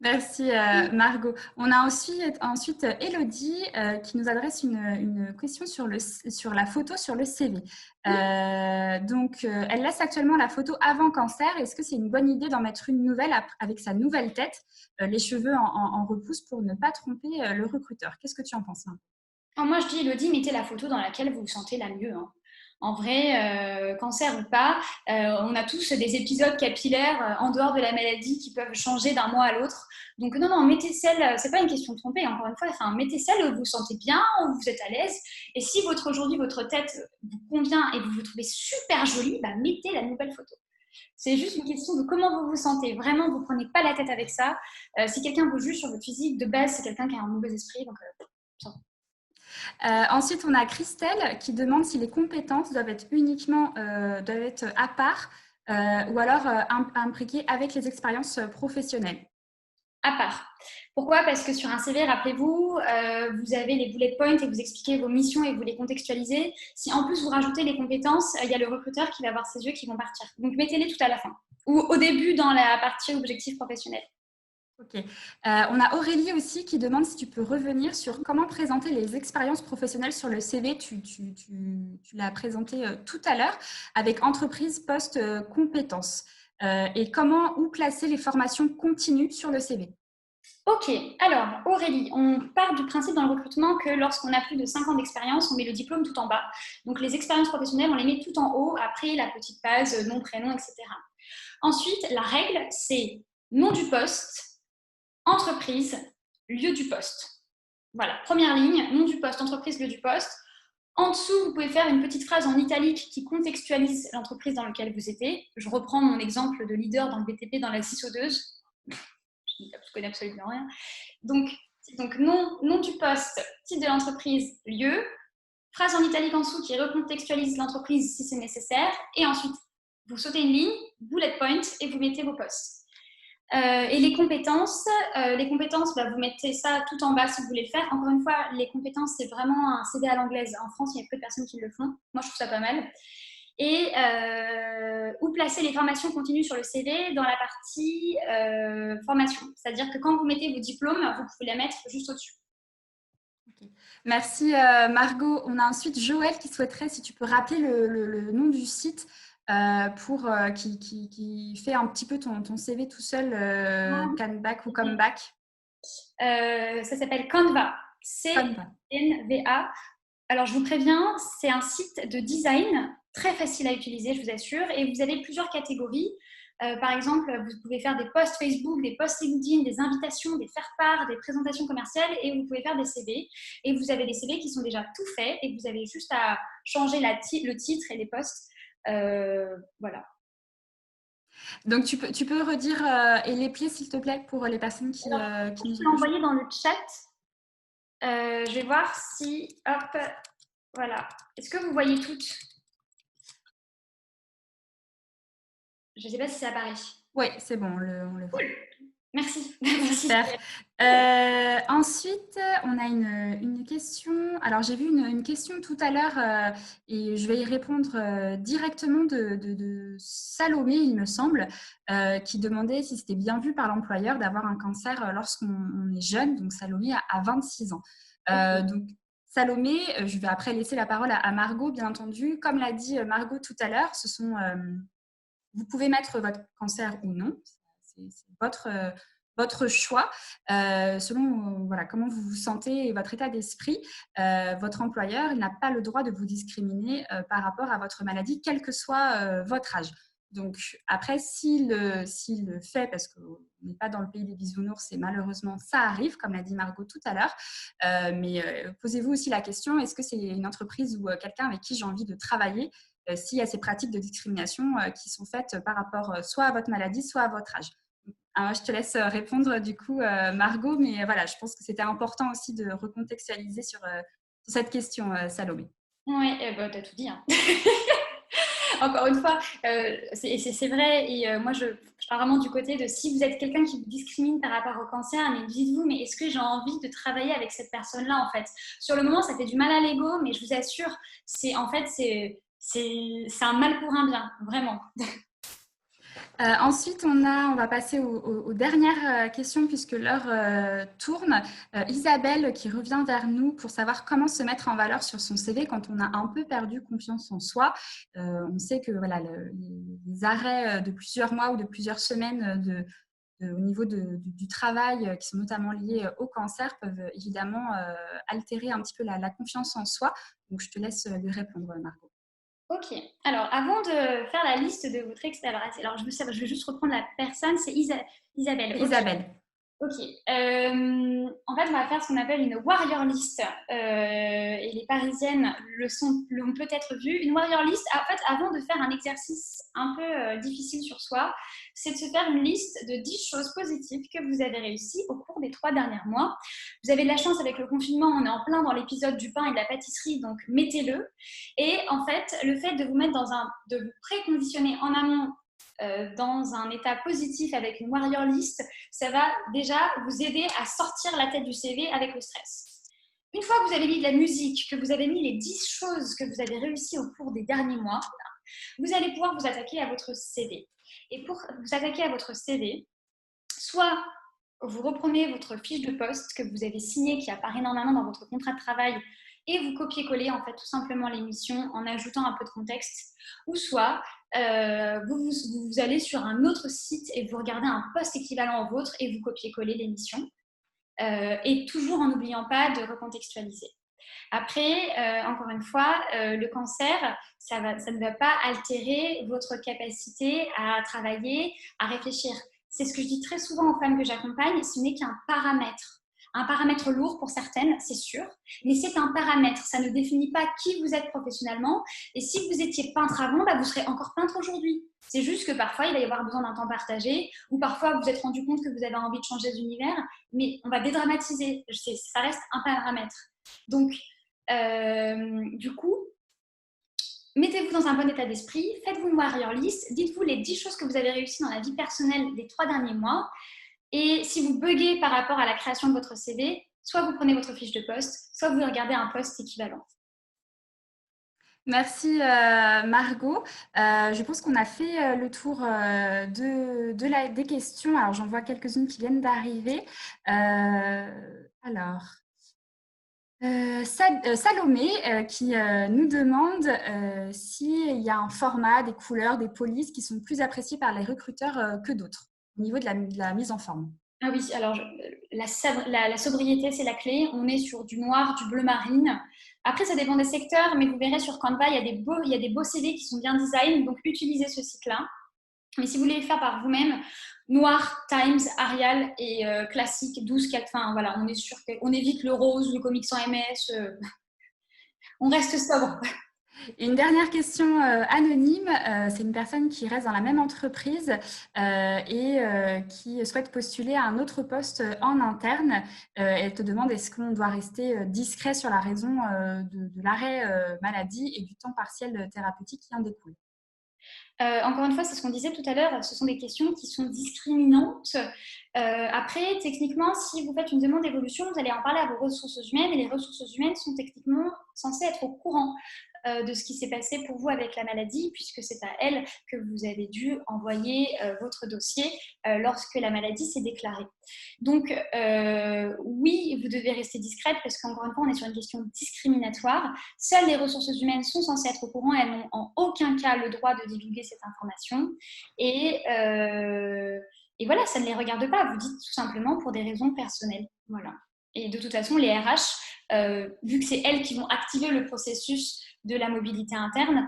Merci Margot. On a ensuite Élodie qui nous adresse une question sur la photo sur le CV. Donc, elle laisse actuellement la photo avant cancer. Est-ce que c'est une bonne idée d'en mettre une nouvelle avec sa nouvelle tête, les cheveux en repousse pour ne pas tromper le recruteur? Qu'est-ce que tu en penses, hein? Moi, je dis, Élodie, mettez la photo dans laquelle vous vous sentez la mieux. En vrai, cancer ou pas, on a tous des épisodes capillaires en dehors de la maladie qui peuvent changer d'un mois à l'autre. Donc non, mettez celle, c'est pas une question de tromper, encore une fois, mettez celle où vous vous sentez bien, où vous êtes à l'aise. Et si aujourd'hui, votre tête vous convient et vous vous trouvez super jolie, mettez la nouvelle photo. C'est juste une question de comment vous vous sentez. Vraiment, vous ne prenez pas la tête avec ça. Si quelqu'un vous juge sur votre physique, de base, c'est quelqu'un qui a un mauvais esprit. Donc, ensuite, on a Christelle qui demande si les compétences doivent être à part ou alors imbriquées avec les expériences professionnelles. à part. Pourquoi? Parce que sur un CV, rappelez-vous, vous avez les bullet points et vous expliquez vos missions et vous les contextualisez. Si en plus vous rajoutez les compétences, il y a le recruteur qui va avoir ses yeux qui vont partir. Donc mettez-les tout à la fin ou au début dans la partie objectif professionnel. Ok. On a Aurélie aussi qui demande si tu peux revenir sur comment présenter les expériences professionnelles sur le CV. Tu l'as présenté tout à l'heure avec entreprise, poste, compétences. Et où placer les formations continues sur le CV. Ok, alors Aurélie, on part du principe dans le recrutement que lorsqu'on a plus de 5 ans d'expérience, on met le diplôme tout en bas. Donc les expériences professionnelles, on les met tout en haut, après la petite base, nom, prénom, etc. Ensuite, la règle, c'est nom du poste, entreprise, lieu du poste. Voilà, première ligne, nom du poste, entreprise, lieu du poste. En dessous, vous pouvez faire une petite phrase en italique qui contextualise l'entreprise dans laquelle vous étiez. Je reprends mon exemple de leader dans le BTP dans la scie sauteuse. Je ne connais absolument rien. Donc nom du poste, titre de l'entreprise, lieu, phrase en italique en dessous qui recontextualise l'entreprise si c'est nécessaire, et ensuite, vous sautez une ligne, bullet point, et vous mettez vos postes. Et les compétences, vous mettez ça tout en bas si vous voulez le faire. Encore une fois, les compétences, c'est vraiment un CV à l'anglaise. En France, il y a peu de personnes qui le font. Moi, je trouve ça pas mal. Et où placer les formations continues sur le CV dans la partie formation. C'est-à-dire que quand vous mettez vos diplômes, vous pouvez les mettre juste au-dessus. Okay. Merci Margot. On a ensuite Joël qui souhaiterait, si tu peux rappeler le nom du site qui fait un petit peu ton CV tout seul, Canback ou Comeback. Ça s'appelle Canva. C-N-V-A. Alors, je vous préviens, c'est un site de design très facile à utiliser, je vous assure. Et vous avez plusieurs catégories. Par exemple, vous pouvez faire des posts Facebook, des posts LinkedIn, des invitations, des faire-part, des présentations commerciales et vous pouvez faire des CV. Et vous avez des CV qui sont déjà tout faits et vous avez juste à changer le titre et les posts. Voilà. Donc, tu peux redire et les plier, s'il te plaît, pour les personnes qui nous écoutent. Je peux l'envoyer dans le chat. Je vais voir si... Hop, voilà. Est-ce que vous voyez toutes? Je ne sais pas si ça apparaît. Oui, c'est bon, on le voit. Merci. Super. Ensuite, on a une question. Alors, j'ai vu une question tout à l'heure et je vais y répondre directement de Salomé, il me semble, qui demandait si c'était bien vu par l'employeur d'avoir un cancer lorsqu'on est jeune. Donc, Salomé a 26 ans. Donc, Salomé, je vais après laisser la parole à Margot, bien entendu. Comme l'a dit Margot tout à l'heure, vous pouvez mettre votre cancer ou non. C'est votre choix, selon comment vous vous sentez et votre état d'esprit. Votre employeur, il n'a pas le droit de vous discriminer par rapport à votre maladie, quel que soit votre âge. Donc après, s'il le fait, parce qu'on n'est pas dans le pays des bisounours et malheureusement, ça arrive, comme l'a dit Margot tout à l'heure, mais posez-vous aussi la question, est-ce que c'est une entreprise ou quelqu'un avec qui j'ai envie de travailler s'il y a ces pratiques de discrimination qui sont faites par rapport soit à votre maladie, soit à votre âge. Alors, je te laisse répondre du coup, Margot, mais voilà, je pense que c'était important aussi de recontextualiser sur cette question, Salomé. Oui, tu as tout dit. Hein. Encore une fois, c'est vrai, et moi je pars vraiment du côté de si vous êtes quelqu'un qui vous discrimine par rapport au cancer, mais dites-vous, mais est-ce que j'ai envie de travailler avec cette personne-là en fait? Sur le moment, ça fait du mal à l'ego, mais je vous assure, c'est un mal pour un bien, vraiment. Ensuite, on va passer aux dernières questions puisque l'heure tourne. Isabelle qui revient vers nous pour savoir comment se mettre en valeur sur son CV quand on a un peu perdu confiance en soi. On sait que voilà, les arrêts de plusieurs mois ou de plusieurs semaines au niveau du travail qui sont notamment liés au cancer peuvent évidemment altérer un petit peu la confiance en soi. Donc, je te laisse lui répondre, Margot. Ok, alors avant de faire la liste de votre expérience, alors je vais juste reprendre la personne, c'est Isabelle. Okay. Isabelle. Ok, en fait on va faire ce qu'on appelle une warrior list et les parisiennes l'ont peut-être vu. Une warrior list, en fait avant de faire un exercice un peu difficile sur soi, c'est de se faire une liste de 10 choses positives que vous avez réussies au cours des 3 derniers mois. Vous avez de la chance avec le confinement, on est en plein dans l'épisode du pain et de la pâtisserie, donc mettez-le. Et en fait, le fait de vous mettre de vous préconditionner en amont dans un état positif avec une warrior list, ça va déjà vous aider à sortir la tête du CV avec le stress. Une fois que vous avez mis de la musique, que vous avez mis les 10 choses que vous avez réussi au cours des derniers mois, vous allez pouvoir vous attaquer à votre CV. Et pour vous attaquer à votre CV, soit vous reprenez votre fiche de poste que vous avez signée, qui apparaît normalement dans votre contrat de travail, et vous copiez-collez en fait tout simplement l'émission en ajoutant un peu de contexte, ou soit vous allez sur un autre site et vous regardez un poste équivalent au vôtre et vous copiez-collez l'émission, et toujours en n'oubliant pas de recontextualiser. Après, encore une fois, le cancer, ça ne va pas altérer votre capacité à travailler, à réfléchir. C'est ce que je dis très souvent aux femmes que j'accompagne, ce n'est qu'un paramètre. Un paramètre lourd pour certaines, c'est sûr, mais c'est un paramètre. Ça ne définit pas qui vous êtes professionnellement. Et si vous étiez peintre avant, vous serez encore peintre aujourd'hui. C'est juste que parfois, il va y avoir besoin d'un temps partagé, ou parfois, vous vous êtes rendu compte que vous avez envie de changer d'univers, mais on va dédramatiser. Ça reste un paramètre. Donc, du coup, mettez-vous dans un bon état d'esprit, faites-vous une warrior list, dites-vous les 10 choses que vous avez réussies dans la vie personnelle des 3 derniers mois. Et si vous buguez par rapport à la création de votre CV, soit vous prenez votre fiche de poste, soit vous regardez un poste équivalent. Merci Margot. Je pense qu'on a fait le tour des questions. Alors, j'en vois quelques-unes qui viennent d'arriver. Salomé qui nous demande s'il y a un format, des couleurs, des polices qui sont plus appréciées par les recruteurs que d'autres au niveau de la mise en forme. Ah oui, alors la sobriété, c'est la clé. On est sur du noir, du bleu marine. Après, ça dépend des secteurs, mais vous verrez sur Canva, il y a des beaux CV qui sont bien design, donc utilisez ce site-là. Mais si vous voulez le faire par vous-même, Noir, Times, Arial et classique 12, 4, enfin voilà, on évite le rose, le comics sans MS, on reste sobre. Et une dernière question anonyme, c'est une personne qui reste dans la même entreprise et qui souhaite postuler à un autre poste en interne. Elle te demande est-ce qu'on doit rester discret sur la raison de l'arrêt maladie et du temps partiel thérapeutique qui en découle. Encore une fois, c'est ce qu'on disait tout à l'heure, ce sont des questions qui sont discriminantes. Après, techniquement, si vous faites une demande d'évolution, vous allez en parler à vos ressources humaines et les ressources humaines sont techniquement censées être au courant de ce qui s'est passé pour vous avec la maladie, puisque c'est à elle que vous avez dû envoyer votre dossier lorsque la maladie s'est déclarée. Donc, oui, vous devez rester discrète parce qu'encore une fois, on est sur une question discriminatoire. Seules les ressources humaines sont censées être au courant. Elles n'ont en aucun cas le droit de divulguer cette information. Et voilà, ça ne les regarde pas. Vous dites tout simplement pour des raisons personnelles. Voilà. Et de toute façon, les RH, vu que c'est elles qui vont activer le processus de la mobilité interne,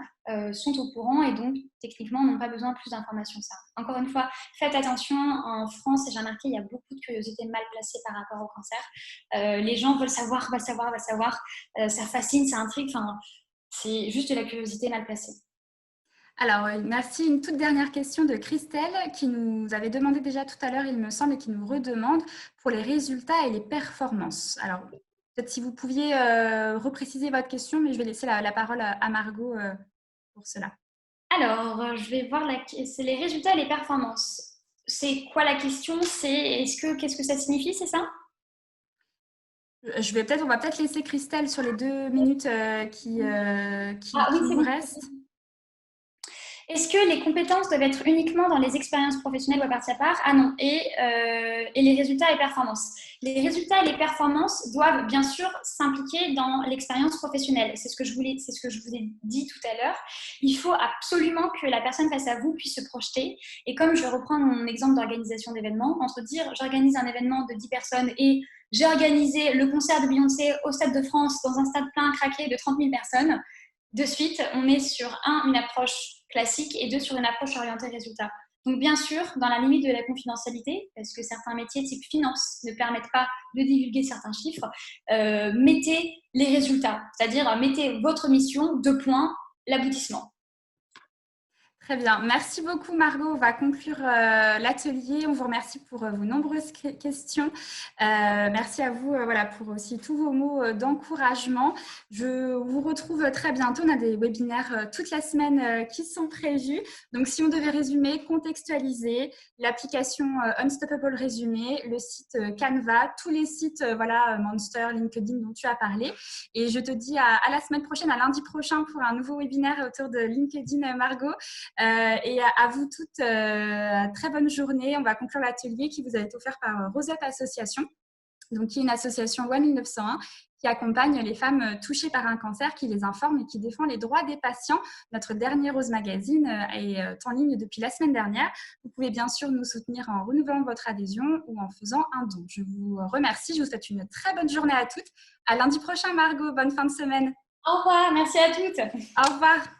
sont au courant et donc techniquement n'ont pas besoin de plus d'informations que ça. Encore une fois, faites attention, en France, j'ai remarqué, il y a beaucoup de curiosité mal placée par rapport au cancer. Les gens veulent savoir, ça fascine, ça intrigue, enfin, c'est juste de la curiosité mal placée. Alors, merci. Une toute dernière question de Christelle qui nous avait demandé déjà tout à l'heure, il me semble, et qui nous redemande pour les résultats et les performances. Alors, peut-être si vous pouviez repréciser votre question, mais je vais laisser la parole à Margot pour cela. Alors, je vais voir, c'est les résultats et les performances. C'est quoi la question? C'est qu'est-ce que ça signifie, c'est ça? On va peut-être laisser Christelle sur les 2 minutes qui nous restent. Est-ce que les compétences doivent être uniquement dans les expériences professionnelles ou à partie à part? Ah non. Et les résultats et performances. Les résultats et les performances doivent bien sûr s'impliquer dans l'expérience professionnelle. C'est ce que je vous ai dit tout à l'heure. Il faut absolument que la personne face à vous puisse se projeter. Et comme je reprends mon exemple d'organisation d'événements, entre dire j'organise un événement de 10 personnes et j'ai organisé le concert de Beyoncé au Stade de France dans un stade plein craqué de 30 000 personnes, de suite, on est sur une approche classique et 2, sur une approche orientée résultat. Donc, bien sûr, dans la limite de la confidentialité, parce que certains métiers type finance ne permettent pas de divulguer certains chiffres, mettez les résultats, c'est-à-dire mettez votre mission, 2 points, l'aboutissement. Très bien. Merci beaucoup, Margot. On va conclure l'atelier. On vous remercie pour vos nombreuses questions. Merci à vous voilà, pour aussi tous vos mots d'encouragement. Je vous retrouve très bientôt. On a des webinaires toute la semaine qui sont prévus. Donc, si on devait résumer, contextualiser, l'application Unstoppable Résumé, le site Canva, tous les sites voilà, Monster, LinkedIn dont tu as parlé. Et je te dis à la semaine prochaine, à lundi prochain pour un nouveau webinaire autour de LinkedIn, Margot. Et à vous toutes, très bonne journée. On va conclure l'atelier qui vous a été offert par Rosette Association, donc qui est une association One 1901 qui accompagne les femmes touchées par un cancer, qui les informe et qui défend les droits des patients. Notre dernier Rose Magazine est en ligne depuis la semaine dernière. Vous pouvez bien sûr nous soutenir en renouvelant votre adhésion ou en faisant un don. Je vous remercie. Je vous souhaite une très bonne journée à toutes. À lundi prochain, Margot. Bonne fin de semaine. Au revoir, merci à toutes. Au revoir.